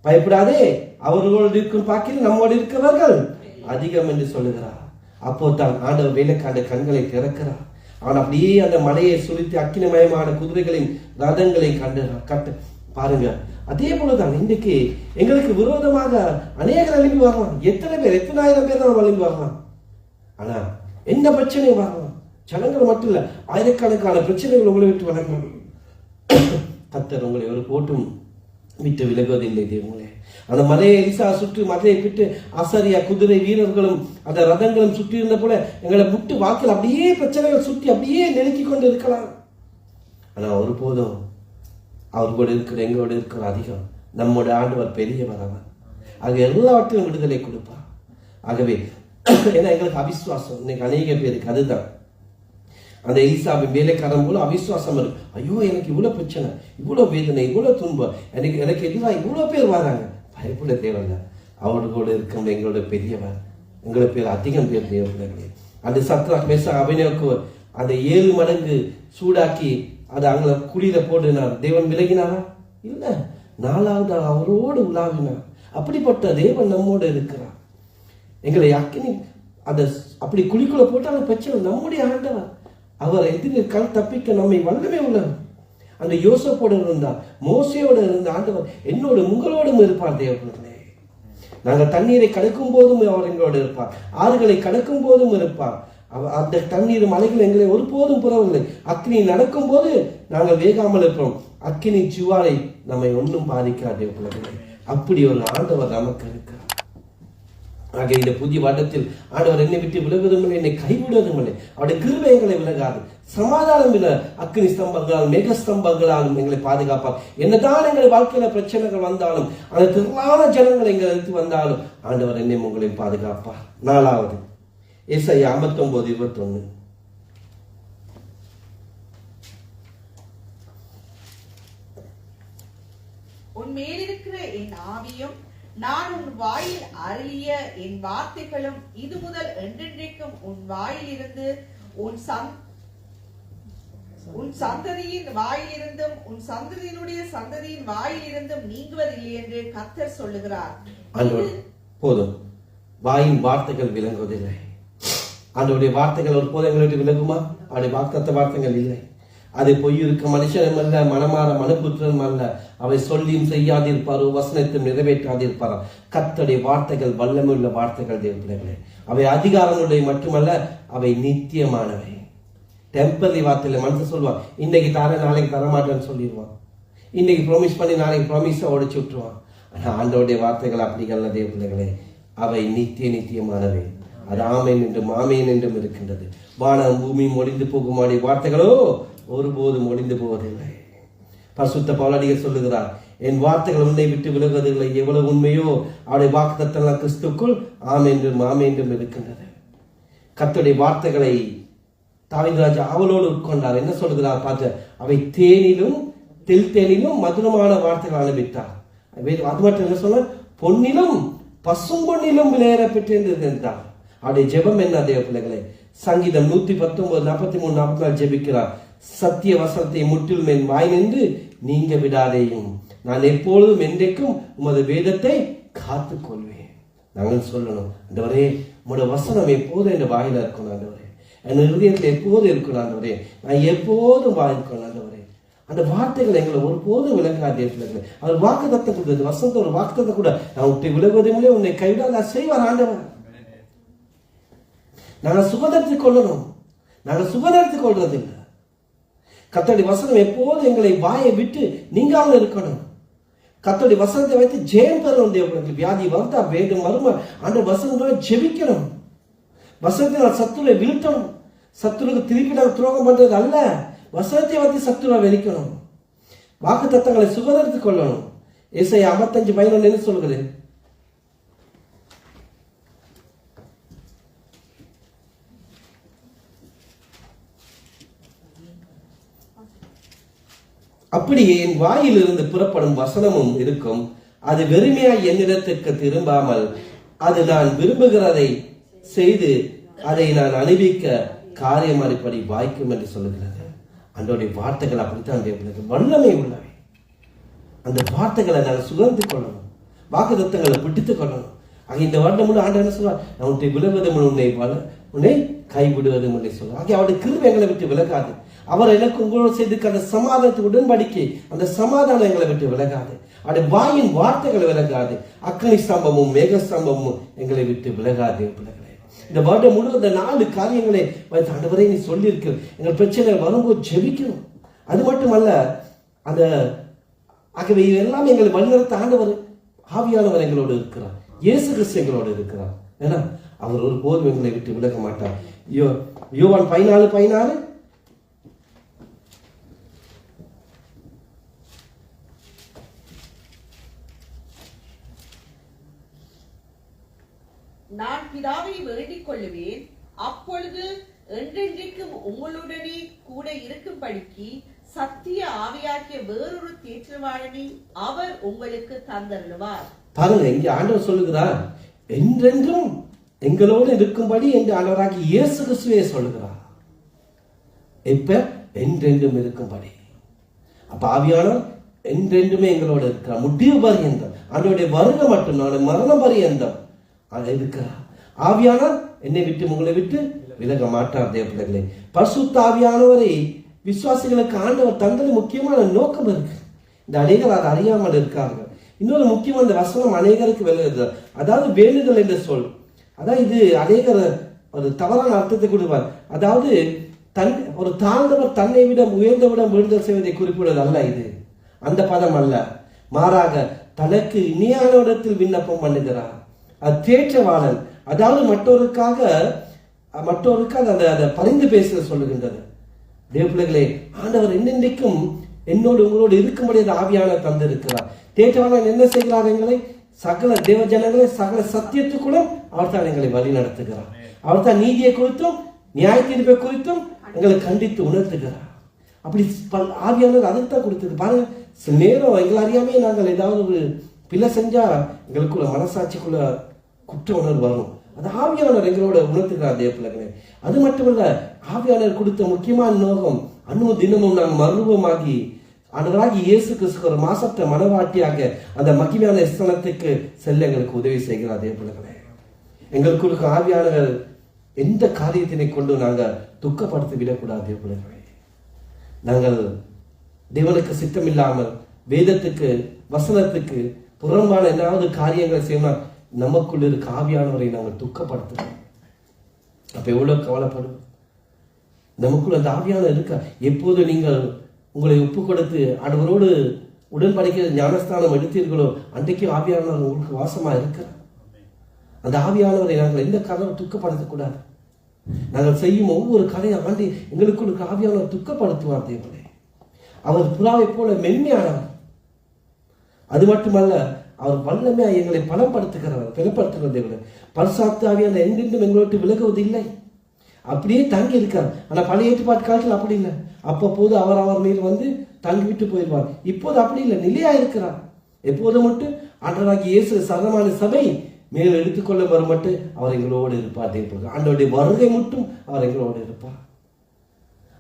பயப்படாதே, அவர்களோடு இருக்கும் பாக்கில் நம்மோடு இருக்கிறவர்கள் அதிகம் என்று சொல்லுகிறார். அப்போது தான் ஆண்டவர் வேலைக்காண்ட கண்களை திறக்கிறார். அவன் அப்படியே அந்த மலையை சுழித்து அக்கினிமயமான குதிரைகளின் ரதங்களை கட்டு பாருங்க. அதே போலதான் இன்றைக்கு எங்களுக்கு விரோதமாக அநேகர் எழுப்பி வரலாம். எத்தனை பேர், எத்தனாயிரம் பேர் தான் எழுப்பி வரலாம். ஆனா என்ன பிரச்சனை வரலாம்? ஜனங்கள் மட்டும் இல்ல, ஆயிரக்கணக்கான பிரச்சனைகள் உங்களை விட்டு வளர்க்கணும். கர்த்தர் உங்களை ஒரு போட்டும் விட்டு விலகுவதில்லை. தேவங்களே, அந்த மலையை எலிசா சுற்றி மலையை விட்டு ஆசாரியா குதிரை வீரர்களும் அந்த ரதங்களும் சுற்றி இருந்த போல எங்களை முட்டு வாக்கில் அப்படியே பிரச்சனைகள் சுற்றி அப்படியே நெருக்கி கொண்டு இருக்கலாம். ஆனா ஒருபோதும் அவர் கூட இருக்கிற எங்களோட இருக்கிற அதிகம் நம்மோட ஆண்டவர் பெரியவர். அவர் ஆக எல்லாவற்றையும் விடுதலை கொடுப்பார். ஆகவே ஏன்னா எங்களுக்கு அவிசுவாசம் இன்னைக்கு அநேக பேருக்கு அதுதான். அந்த எலிசாவின் வேலைக்காரன் போல அவிசுவாசம் இருக்கு. ஐயோ, எனக்கு இவ்வளவு பிரச்சனை, இவ்வளவு வேதனை, இவ்வளவு துன்பம், எனக்கு எதிராக இவ்வளவு பேர் வராங்க. பயப்பட தேவையில்லை. அவர்களோட இருக்க எங்களோட பெரியவர், எங்களோட பேர் அதிகம் பேர் தேவையில்லை. அந்த சத்ராக் மேஷாக் அபேத்நேகோ அந்த 7 மடங்கு சூடாக்கி அதை அங்கே குளிர போடுனார். தேவன் விலகினாரா? இல்ல, 4வது அவரோடு உலாவினார். அப்படிப்பட்ட தேவன் நம்மோடு இருக்கிறார். எங்களை அக்கினி அந்த அப்படி குழிக்குள்ள போட்டாலும் பிரச்சனை. நம்முடைய ஆண்டவர் அவர் எதிர்கால் தப்பிக்க நம்மை வல்லமே உள்ளவர். அந்த யோசேப்போடு இருந்தார், மோசேயோடு இருந்த ஆண்டவர் என்னோடு உங்களோடும் இருப்பார். தேவனே, நாங்கள் தண்ணீரை கடக்கும் போதும் அவர் எங்களோடு இருப்பார். ஆறுகளை கடக்கும் போதும் இருப்பார். அந்த தண்ணீர் மலைகள் எங்களை ஒருபோதும் புறவில்லை. அக்னி நடக்கும் போது நாங்கள் வேகாமல் இருப்போம். அக்னி ஜுவாலை நம்மை ஒன்றும் பாதிக்காதே பிள்ளைகளே. அப்படி ஒரு ஆண்டவர் நமக்கு இருக்கிறார். ஆக இந்த புதிய வருடத்தில் ஆண்டவர் என்னை விட்டு விலகுவதும் இல்லை, என்னை கைவிடுவதும் இல்லை. அவருடைய கிருபை எங்களை விலகாது. சமாதானம் இல்லை. அக்னி ஸ்தம்பங்களால் மேக ஸ்தம்பங்களாலும் எங்களை பாதுகாப்பார். என்னதான் எங்கள் வாழ்க்கையில பிரச்சனைகள் வந்தாலும், அந்த திரளான ஜனங்கள் எங்களுக்கு வந்தாலும் ஆண்டவர் என்னை உங்களை பாதுகாப்பார். 4வது ஏசாயா 59:21. உன் மேலிருக்கிற என் ஆவியும் நான் உன் வாயில் அருளிய என் வார்த்தைகளும் இது முதல் என்றென்றைக்கும் உன் வாயில் இருந்து உன் சந்ததியின் வாயிலிருந்தும் உன் சந்ததியினுடைய சந்ததியின் வாயிலிருந்தும் நீங்குவதில்லை என்று கர்த்தர் சொல்லுகிறார். போதும், வாயின் வார்த்தைகள் விளங்குவதில்லை. ஆண்டவருடைய வார்த்தைகள் ஒரு போது எங்களை விட்டு விலகுமா? அவருடைய வாக்குத்த வார்த்தைகள் இல்லை. அது பொய் இருக்க மனுஷனும் அல்ல, மனமாற மனுபுத்திரனும் அல்ல. அவை சொல்லியும் செய்யாதிருப்பாரோ, வசனத்தையும் நிறைவேற்றாதிருப்பாரோ. கர்த்தருடைய வார்த்தைகள் வல்லமையுள்ள வார்த்தைகள் தேவ பிள்ளைகளே. அவை அதிகாரங்களுடைய மட்டுமல்ல, அவை நித்தியமானவை. டெம்பரரி வார்த்தையில மனுஷன் சொல்லுவான், இன்னைக்கு தரேன் நாளைக்கு தரமாட்டேன்னு சொல்லிடுவான். இன்னைக்கு ப்ராமிஸ் பண்ணி நாளைக்கு ப்ராமிஸை உடைச்சு விட்டுருவான். ஆனால் ஆண்டவருடைய வார்த்தைகள் அப்படிங்கல்ல தேவ பிள்ளைகளே. அவை நித்தியமானவை. அது ஆமேன் என்றும் ஆமேன் என்றும் இருக்கின்றது. வானம் பூமியும் ஒளிந்து போகுமாடி வார்த்தைகளோ ஒருபோதும் ஒளிந்து போவதில்லை. பரிசுத்த பவுலடியார் சொல்லுகிறார், என் வார்த்தைகள் உன்னை விட்டு விலகுவதில்லை. எவ்வளவு உண்மையோ அவருடைய வாக்குத்தத்தங்கள் கிறிஸ்துக்குள் ஆமென்றும் என்றும் இருக்கின்றது. கர்த்தருடைய வார்த்தைகளை தாவீது ராஜா அவளோடு உட்கொண்டார். என்ன சொல்லுகிறார் பார்த்து, அவை தேனிலும் தேனிலும் மதுரமான வார்த்தைகள் அனுப்பிட்டார். அது மட்டும் என்ன சொல்ல, பொன்னிலும் பசும் பொன்னிலும் விளையாட பெற்றிருந்தார். அவருடைய ஜெபம் என்ன தேவ பிள்ளைகளே? சங்கீதம் 119, 43, 44 ஜெபிக்கிறார். சத்திய வசனத்தை முற்றிலும் என் வாய் நின்று நீங்க விடாதேயும், நான் எப்பொழுதும் என்றைக்கும் உமது வேதத்தை காத்துக் கொள்வேன். நாங்கள் சொல்லணும், ஆண்டவரே உமது வசனம் எப்போதும் என் வாயில இருக்கணும் ஆண்டவரே, என் இதயத்தில் எப்போதும் இருக்கணும் ஆண்டவரே, நான் எப்போதும் வாய்க்கணும் ஆண்டவரே. அந்த வார்த்தைகள் எங்களை ஒருபோதும் விளங்காதே பிள்ளைகளே. அவர் வாக்குத்தத்தை கொடுத்தது, வசந்த ஒரு வாக்குத்தத்தை கூட, நான் உன்னை விலகுவதே உன்னை கைவிட செய்வார் ஆண்டவர். நாங்கள் சுகந்தரித்துக் கொள்ளணும். நாங்கள் சுகந்தரித்துக் கொள்றது இல்லை. கர்த்தருடைய வசனம் எப்போதும் எங்களை வாயை விட்டு நீங்காமல் இருக்கணும். கர்த்தருடைய வசனத்தை வைத்து ஜெயம் பெறணும். தேவனுக்கு வியாதி வந்தா வேண்டும் வருமா அந்த வசனங்களை ஜெபிக்கணும். வசனத்தை சத்துருவை வீழ்த்தணும். சத்துருக்கு திருப்பி நாங்கள் துரோகம் பண்றது அல்ல, வசனத்தை வைத்து சத்துருவை வெடிக்கணும். வாக்கு தத்தங்களை சுகந்தரித்துக் கொள்ளணும். ஏசாயா 55:11 என்ன சொல்கிறது? அப்படியே என் வாயிலிருந்து புறப்படும் வசனமும் இருக்கும், அது வெறுமையாய் என்னிடத்திற்கு திரும்பாமல் அது நான் விரும்புகிறதை செய்து அதை நான் அனுபவிக்க காரியம் அடிப்படை வாய்க்கும் என்று சொல்லுகிறது. அன்றோடைய வார்த்தைகள் அப்படித்தான் வல்லமை உள்ளவை. அந்த வார்த்தைகளை நாங்கள் சுகந்து கொள்ளணும், வாக்கு தத்தங்களை பிடித்துக் கொள்ளணும். ஆக இந்த வருடம் முழு ஆண்டு என்ன சொல்வார், நான் உன்னை விலகுவதும் உன்னை கைவிடுவதும் என்று சொல்லுவார். ஆகிய அவருடைய கிருபை எங்களை விட்டு விலகாது. அவர் எனக்கு உங்களோடு செய்திருக்க அந்த சமாதானத்துக்கு உடன்படிக்கை, அந்த சமாதானம் எங்களை விட்டு விலகாது. அவருடைய வாயின் வார்த்தைகளை விலகாது. அக்னி ஸ்தம்பமும் மேக ஸ்தம்பமும் எங்களை விட்டு விலகாது. இந்த வருடம் முழு அந்த 4 காரியங்களை வைத்து ஆண்டவரே நீ சொல்லியிருக்க, எங்கள் பிரச்சனை வரும்போது ஜெபிக்கணும். அது மட்டுமல்ல, அந்த ஆகவே எல்லாமே எங்களை வழிநடத்த ஆண்டவர் ஆவியானவர் எங்களோடு இருக்கிறார். இயேசு கிறிஸ்து எங்களோடு இருக்கிறார். ஏன்னா அவர் ஒரு போதும் எங்களை விட்டு விலக மாட்டார். யோவான் 14:16 நான் பிதாவை வேண்டிக் கொள்ளுவேன், அப்பொழுது என்றென்றைக்கும் உங்களுடனே கூட இருக்கும்படிக்கு சத்திய ஆவியாகிய வேறொரு தேற்றவாளனை அவர் உங்களுக்கு தந்தருளுவார். பாருங்க, இங்க ஆண்டவர் சொல்லுகிறார், என்றென்றும் எங்களோடு இருக்கும்படி என்று ஆண்டவராகி இயேசு கிறிஸ்துவே சொல்லுகிறார். இப்ப என்றென்றும் இருக்கும்படி. அப்ப ஆவியானவர் என்றென்றுமே எங்களோட இருக்கிறார். முடிவு பரியந்தம், ஆண்டவருடைய வருகை மட்டும் நான் மரணம் பரியந்தம் இருக்கிறார். ஆவியானவர் என்னை விட்டு உங்களை விட்டு விலக மாட்டார். தேவ பிள்ளைகளே, பரிசுத்த ஆவியானவரை விசுவாசிகளுக்கு ஆண்டவர் தந்தது முக்கியமான நோக்கம் இருக்கு. இந்த அநேகர் அதை அறியாமல் இருக்கார்கள். இன்னொரு முக்கியமான இந்த வசனம் அநேகருக்கு விளங்குது. அதாவது வேண்டுதல் என்ற சொல், அதான் இது அநேகர் ஒரு தவறான அர்த்தத்தை கொடுப்பார். அதாவது ஒரு தாழ்ந்தவர் தன்னை விட உயர்ந்தவிடம் வேண்டுதல் செய்வதை குறிப்பிடுவது அல்ல. இது அந்த பதம் அல்ல. மாறாக தனக்கு இனியான இடத்தில் விண்ணப்பம் பண்ணுகிறார். அது தேற்றவாளன், அதாவது மற்றவருக்காக அதை பரிந்து பேச சொல்லுகின்றது. தேவ பிள்ளைகளே, ஆண்டவர் என்னென்றைக்கும் என்னோடு உங்களோடு இருக்கும்படி ஆவியான தந்திருக்கிறார். தேற்றவாளன் என்ன செய்கிறார்? எங்களை சகல தேவ ஜனங்களை சகல சத்தியத்துக்குள்ளும் அவர் தான் எங்களை வழி நடத்துகிறார். அவர் தான் நீதியை குறித்தும் நியாய தீர்ப்பை குறித்தும் எங்களை கண்டித்து உணர்த்துகிறார். அப்படி ஆவியானவர் அதைத்தான் கொடுத்தது பாருங்க. சில நேரம் எங்களை அறியாமே நாங்கள் ஏதாவது ஒரு பிழை செஞ்சா எங்களுக்குள்ள மனசாட்சிக்குள்ள குற்ற உணர்வு வரும். அது ஆவியானவர் எங்களோட உணர்த்துகிறார் தேவ பிள்ளைகளே. அது மட்டுமல்ல, ஆவியானவர் கொடுத்த முக்கியமான நோக்கம் அன்னும் தினமும் நாங்கள் மறுரூபமாகி ஆண்டவராகி இயேசு கிறிஸ்து ஒரு மாசற்ற மனவாட்டியாக அந்த மகிமையான ஸ்தலத்துக்கு செல்ல எங்களுக்கு உதவி செய்கிறார் தேவ பிள்ளைகளே. எங்களுக்குள்ள ஆவியானவர் எந்த காரியத்தினை கொண்டு நாங்கள் துக்கப்படுத்தி விடக்கூடாது தேவ பிள்ளைகளே. நாங்கள் தேவனுக்கு சித்தம் இல்லாமல் வேதத்துக்கு வசனத்துக்கு புறம்பான ஏதாவது காரியங்களை செய்யணும், நமக்குள்ள இருக்க ஆவியானவரை நாங்கள் துக்கப்படுத்துகிறோம். அப்ப எவ்வளவு கவலைப்படுவோம். நமக்குள்ள அந்த ஆவியானவர் இருக்க. எப்போது நீங்கள் உங்களை ஒப்பு கொடுத்து ஆண்டவரோடு உடன்படிக்கை ஞானஸ்தானம் எடுத்தீர்களோ அன்றைக்கு ஆவியானவர் உங்களுக்கு வாசமா இருக்கிறார். அந்த ஆவியானவரை நாங்கள் எந்த காரணம் துக்கப்படுத்தக்கூடாது. நாங்கள் செய்யும் ஒவ்வொரு காரியம் ஆண்டி எங்களுக்குள்ள ஆவியானவர் துக்கப்படுத்துவார் தேவனே. அவர் புறாவை போல மென்மையானவர். அது மட்டுமல்ல, அவர் வல்லமையா எங்களை பலப்படுத்துகிறவர் தேவனே. பரிசுத்த ஆவியானவர் எங்கென்றும் எங்களை விட்டு விலகுவதில்லை, அப்படியே தங்கி இருக்கார். ஆனா பழைய ஏற்பாட்டு காலத்தில் அப்படி இல்லை. அப்போது அவர் மீது வந்து தங்கி விட்டு போயிடுவார். இப்போது அப்படி இல்லை, நிலையா இருக்கிறார். எப்போது மட்டும் ஆண்டவராகிய இயேசு சரணமான சபை மேல் எடுத்துக்கொள்ள வரும் மட்டும் அவர் எங்களோடு இருப்பார். ஆண்டவருடைய வருகை மட்டும் அவர் எங்களோடு இருப்பார்.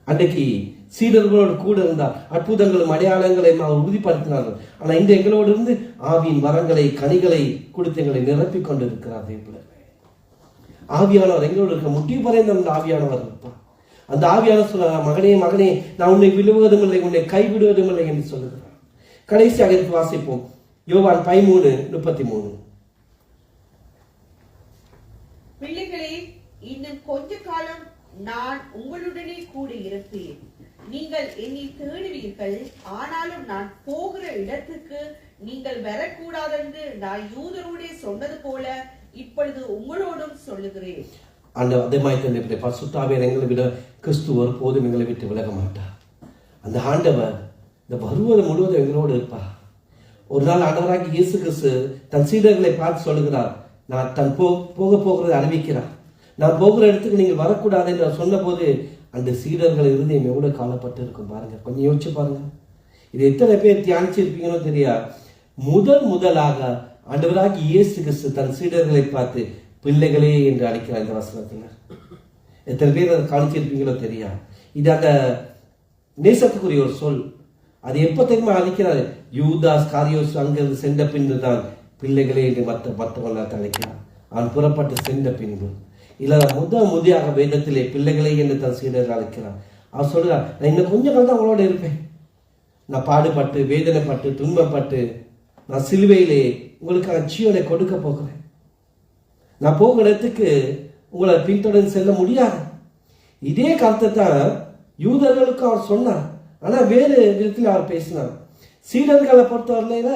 அன்றைக்கு சீடர்களோடு கூட இருந்தார். அற்புதங்களும் அடையாளங்களையும் அவர் உறுதிப்படுத்தினார்கள். ஆனா இந்த எங்களோடு இருந்து ஆவியின் வரங்களை கனிகளை கொடுத்து எங்களை நிரப்பிக் கொண்டு இருக்கிறார். ஆவியானவர் எங்களோடு இருக்க முடிவு வரைந்த அந்த ஆவியானவர் இருப்பார். அந்த ஆவியானவர் சொல்ல, மகனே மகனே, நான் உன்னை விழுவதும் இல்லை, உன்னை கைவிடுவதும் இல்லை என்று சொல்லுகிறார். கடைசியாக இருக்கு வாசிப்போம். யோவான் 13:33. பிள்ளைகளே, இன்னும் கொஞ்ச காலம் நான் உங்களுடனே கூட இருப்பேன். நீங்கள் என்னை தேடுவீர்கள். ஆனாலும் நான் போகிற இடத்துக்கு நீங்கள் வரக்கூடாதென்று நான் யூதரோடே சொன்னது போல இப்பொழுது உங்களோடும் சொல்லுகிறேன். அதே மாதிரி பரிசுத்த ஆவியானவர் எங்களை விட கிறிஸ்து ஒருபோதும் எங்களை விட்டு விலக மாட்டார். அந்த ஆண்டவர் இந்த வருவது முழுவதும் எங்களோடு இருப்பார். ஒரு நாள் ஆண்டவராகி இயேசு கிறிஸ்து தன் சீடர்களை பார்த்து சொல்லுகிறார், நான் தன் போகிறதை அறிவிக்கிறார். நான் போகிற இடத்துக்கு நீங்கள் வரக்கூடாது என்று சொன்ன போது அந்த சீடர்கள் இருதயம் எவ்வளவு காலப்பட்டு இருக்கும் பாருங்க. கொஞ்சம் யோசிச்சு பாருங்க. இது எத்தனை பேர் தியானிச்சிருப்பீங்களோ தெரியா. முதலாக ஆண்டவராகி இயேசு கிறிஸ்து தன் சீடர்களை பார்த்து பிள்ளைகளே என்று அழைக்கிறார் இந்த வசனத்துல. எத்தனை பேர் அதை காணிச்சிருப்பீங்களோ தெரியா. இது அந்த நேசத்துக்குரிய ஒரு சொல். அது எப்ப தெரியுமா அழைக்கிறாரு? யூதாஸ் காரியோஸ் அங்கிருந்து சென்ற பின்பு தான் பிள்ளைகளே என்று மற்றவர்களாக அழைக்கிறார். அவன் புறப்பட்டு சென்ற பின்பு இல்ல முதியாக வேதத்திலே பிள்ளைகளே என்று தன் சீடர்கள் அழைக்கிறார். அவர் சொல்றார், நான் இன்னும் கொஞ்ச காலம் தான் அவங்களோட இருப்பேன். நான் பாடுபட்டு வேதனைப்பட்டு துன்பப்பட்டு நான் சிலுவையிலே உங்களுக்கான ஜீவனை கொடுக்க போகிறேன். நான் போகிற இடத்துக்கு உங்களை பின்தொடர்ந்து செல்ல முடியாது. இதே கருத்தை தான் யூதர்களுக்கு அவர் சொன்னார். ஆனா வேறு விதத்தில் அவர் பேசினார். சீடர்களை பொறுத்தவரையில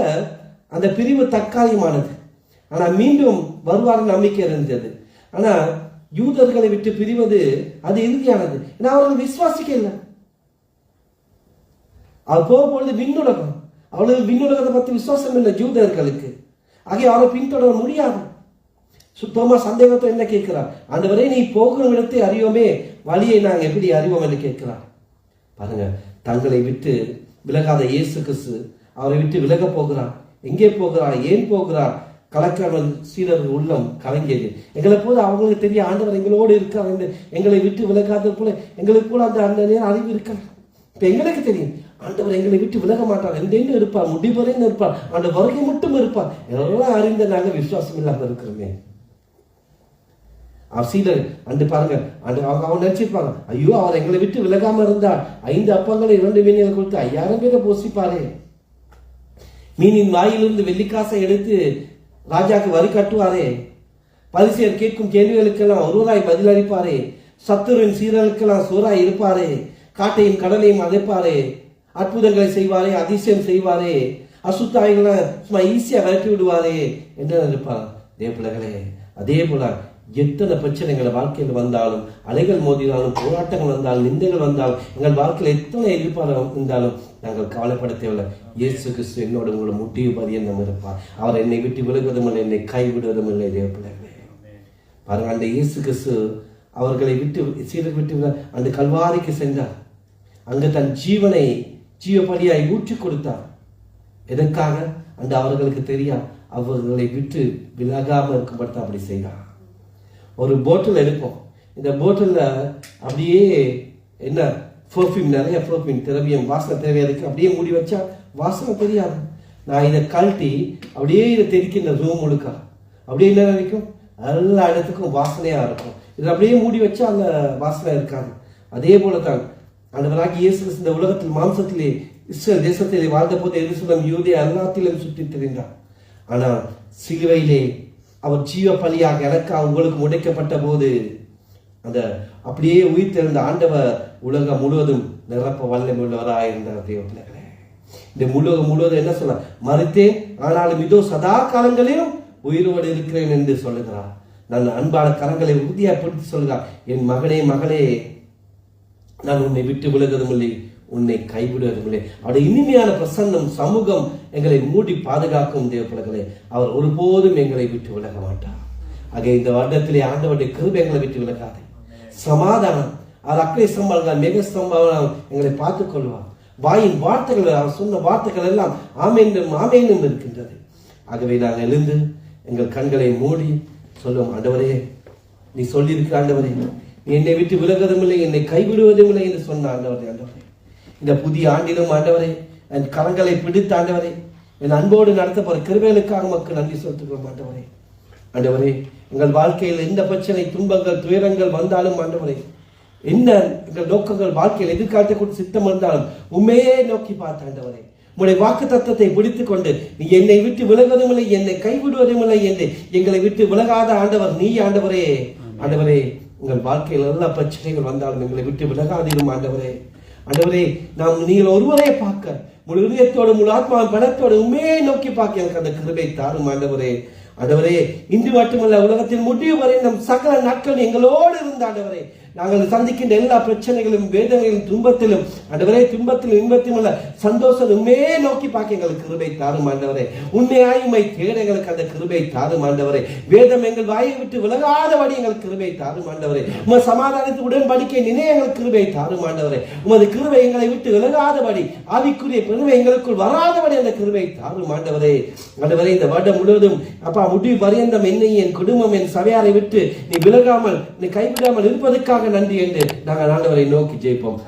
அந்த பிரிவு தற்காலிகமானது. ஆனா மீண்டும் வருவார் நம்பிக்கை இருந்தது. ஆனா யூதர்களை விட்டு பிரிவது அது இறுதியானது. ஏன்னா அவர்கள் விசுவாசிக்க இல்லை. அவர் போகும்பொழுது விண்ணுலகம், அவளுக்கு விண்ணுலகத்தை பற்றி விசுவாசம் இல்லை யூதர்களுக்கு. ஆகிய அவரை பின்தொடர முடியாது. சுத்தமா சந்தேகத்தை என்ன கேட்கிறார்? ஆண்டவரே, நீ போகும் இடத்தை அறிவோமே, வழியை நாங்கள் எப்படி அறிவோம் என்று கேட்கிறார். பாருங்க, தங்களை விட்டு விலகாத இயேசு கிறிஸ்து அவரை விட்டு விலக போகிறார். எங்கே போகிறார்? ஏன் போகிறார்? கலக்காமல் சீடர்கள் உள்ளம் கலங்கியது. எங்களை போது அவங்களுக்கு தெரிய ஆண்டவர் எங்களோடு இருக்கார் என்று. எங்களை விட்டு விலகாத போல எங்களுக்கு கூட அந்த நேரம் அறிவு இருக்கார். இப்ப எங்களுக்கு தெரியும் ஆண்டவர் எங்களை விட்டு விலக மாட்டார், எந்தென்னு இருப்பார், முடிவரைன்னு இருப்பார், அந்த வருகை மட்டும் இருப்பார். எல்லாம் அறிந்த நாங்கள் விசுவாசம் இல்லாமல் இருக்கிறோமே. சீடர் அன்று பாருங்க, அவங்க நினைச்சிருப்பாங்க, ஐயோ அவர் எங்களை விட்டு விலகாம இருந்தார் 5 அப்பங்களை 2 மீன்களை கொடுத்து 5000 பேரை போஷிப்பாரே. மீனின் வாயிலிருந்து வெள்ளிக்காசை எடுத்து ராஜாக்கு வரி கட்டுவாரே. பரிசேயர் கேட்கும் கேள்விகளுக்கெல்லாம் ஒருவராய் பதிலளிப்பாரே. சத்துருவின் சீரலுக்கெல்லாம் சோறாய் இருப்பாரே. காட்டையும் கடலையும் அதைப்பாரே. அற்புதங்களை செய்வாரே, அதிசயம் செய்வாரே. அசுத்தாய்களை சும்மா ஈஸியா விரட்டி விடுவாரே என்று இருப்பார். அதே பிள்ளைகளே, அதே போல எத்தனை பிரச்சனைகள் வாழ்க்கையில் வந்தாலும், அலைகள் மோதினாலும், போராட்டங்கள் வந்தாலும், நிந்தைகள் வந்தாலும், எங்கள் வாழ்க்கையில் எத்தனை எதிர்பார்ப்பு இருந்தாலும் நாங்கள் கவலைப்பட தேவையில்லை. இயேசு கிறிஸ்து என்னோட உங்களோட முட்டிய பரியந்தம் இருப்பார். அவர் என்னை விட்டு விலகுவதும் இல்லை, என்னை கைவிடுவதும் இல்லை. இதே பிள்ளைகளே பாருங்க, அந்த இயேசு கிறிஸ்து அவர்களை விட்டு சீரர் விட்டு அந்த கல்வாரிக்கு சென்றார். அங்கு தன் ஜீவனை ஜீவபலியாய் ஊற்றி கொடுத்தார். எதற்காக? அந்த அவர்களுக்கு தெரியும், அவர்களை விட்டு விலகாம இருக்கும்படுத்த அப்படி செய்தார். ஒரு போட்டில் எடுப்போம். இந்த போட்டில் அப்படியே என்ன பெர்ஃப்யூம், நிறைய பெர்ஃப்யூம் திரவியம், வாசனை திரவியம் இருக்கு. அப்படியே மூடி வச்சா வாசனை தெரியாது. நான் இதை கழட்டி அப்படியே இதை தெரிக்கின்ற ரூம் முழுக்க அப்படியே என்ன நினைக்கும், எல்லா இடத்துக்கும் வாசனையா இருக்கும். இதை அப்படியே மூடி வச்சா அந்த வாசனை இருக்காது. அதே போலதான் ஆண்டவராகிய இயேசு கிறிஸ்து இந்த உலகத்தில் மாம்சத்திலே இஸ்ரேல் தேசத்திலே வாழ்ந்த போது எருசலேம், யூதேயா எல்லாத்திலும் சுற்றி திரிந்தார். ஆனால் சிலுவையிலே அவர் ஜீவ பலியாக எனக்காக உங்களுக்கு முடைக்கப்பட்ட போது அந்த அப்படியே உயிர்த்தெழுந்த ஆண்டவர் உலகம் முழுவதும் நிரப்ப வல்லமை உள்ளவராக இருந்தார். தேவர்களே, இந்த உலகம் முழுவதும் என்ன சொல்ல, மறுத்தேன் ஆனாலும் இதோ சதா காலங்களிலும் உயிரோடு இருக்கிறேன் என்று சொல்லுகிறார். நான் அன்பான கரங்களை உறுதியாக பிடித்து சொல்கிறார், என் மகனே மகளே, நான் உன்னை விட்டு விலகுவதும் இல்லை, உன்னை கைவிடுவதும் இல்லை. அவருடைய இனிமையான பிரசன்னம் சமூகம் எங்களை மூடி பாதுகாக்கும். தேவர்களே, அவர் ஒருபோதும் எங்களை விட்டு விலக மாட்டார். ஆக இந்த வருடத்திலே ஆண்டவருடைய கிருபை எங்களை விட்டு விலகாது. சமாதானம், அது அக்கறை சம்பாளங்கள் மிக சம்பாவனம் எங்களை பார்த்துக் கொள்வார். வாயின் வார்த்தைகள், அவர் சொன்ன வார்த்தைகள் எல்லாம் ஆமேனும் ஆமேனும் இருக்கின்றது. ஆகவே நாங்கள் எழுந்து எங்கள் கண்களை மூடி சொல்லுவோம், ஆண்டவரே நீ சொல்லியிருக்கிற ஆண்டவரே, நீ என்னை விட்டு விலகுவதும் இல்லை, என்னை கைவிடுவதும் இல்லை என்று சொன்ன ஆண்டவரே. ஆண்டவரே, இந்த புதிய ஆண்டிலும் ஆண்டவரே என் கரங்களை பிடித்த ஆண்டவரே, என் அன்போடு நடத்தப்போற கிருபைகளுக்காக மக்கள் நன்றி செலுத்துகிறோம். ஆண்டவரே, ஆண்டவரே, எங்கள் வாழ்க்கையில் எந்த பிரச்சனை, துன்பங்கள், துயரங்கள் வந்தாலும் ஆண்டவரே, என்ன எங்கள் நோக்கங்கள் வாழ்க்கையில் எதிர்காலத்தை கொண்டு சித்தம் இருந்தாலும் உண்மையே நோக்கி பார்த்த ஆண்டவரே, உங்களுடைய வாக்கு தத்தத்தை பிடித்துக் கொண்டு நீ என்னை விட்டு விலகுவதும் இல்லை, என்னை கைவிடுவதும் இல்லை என்று எங்களை விட்டு விலகாத ஆண்டவர் நீ. ஆண்டவரே, ஆண்டவரே, உங்கள் வாழ்க்கையில் எல்லா பிரச்சனைகள் வந்தாலும் எங்களை விட்டு விலகாதிரும் ஆண்டவரே. ஆண்டவரே, நாம் நீங்கள் ஒருவரே பார்க்க முழு இதயத்தோடு, முழு ஆத்மா பணத்தோடு உண்மையை நோக்கி பார்க்க எனக்கு அந்த கிருபை தாரும் ஆண்டவரே. ஆண்டவரே, இன்று மட்டுமல்ல உலகத்தின் முடிவு வரை நம் சகல நாட்கள் எங்களோடு இருந்த ஆண்டவரே, நாங்கள் சந்திக்கின்ற எல்லா பிரச்சனைகளும், வேதனைகளும், துன்பத்திலும் ஆண்டவரே, துன்பத்திலும் இன்பத்திலும் உள்ள சந்தோஷம் உண்மையே நோக்கி பார்க்க எங்களுக்கு கிருபை தாரும் ஆண்டவரே. உண்மையாய் உம்மை தேட எங்களுக்கு அந்த கிருபை தாரும் ஆண்டவரே. வேதம் எங்கள் வாயை விட்டு விலகாதபடி எங்களுக்கு கிருபை தாரும் ஆண்டவரே. உமது சமாதானத்து உடன்படிக்கை நினைய எங்களுக்கு கிருபை தாரும் ஆண்டவரே. உமது கிருபை எங்களை விட்டு விலகாதபடி, ஆவிக்குரிய பெருமை எங்களுக்குள் வராதபடி அந்த கிருபை தாரும் ஆண்டவரே. ஆண்டவரே, இந்த வருடம் முழுவதும் அப்பா முடிவு பரியந்தம் என்னை, என் குடும்பம், என் சபையாரை விட்டு நீ விலகாமல், நீ கைவிடாமல் இருப்பதற்காக நன்றி என்று நாங்கள் ஆண்டவரை நோக்கி ஜெயிப்போம்.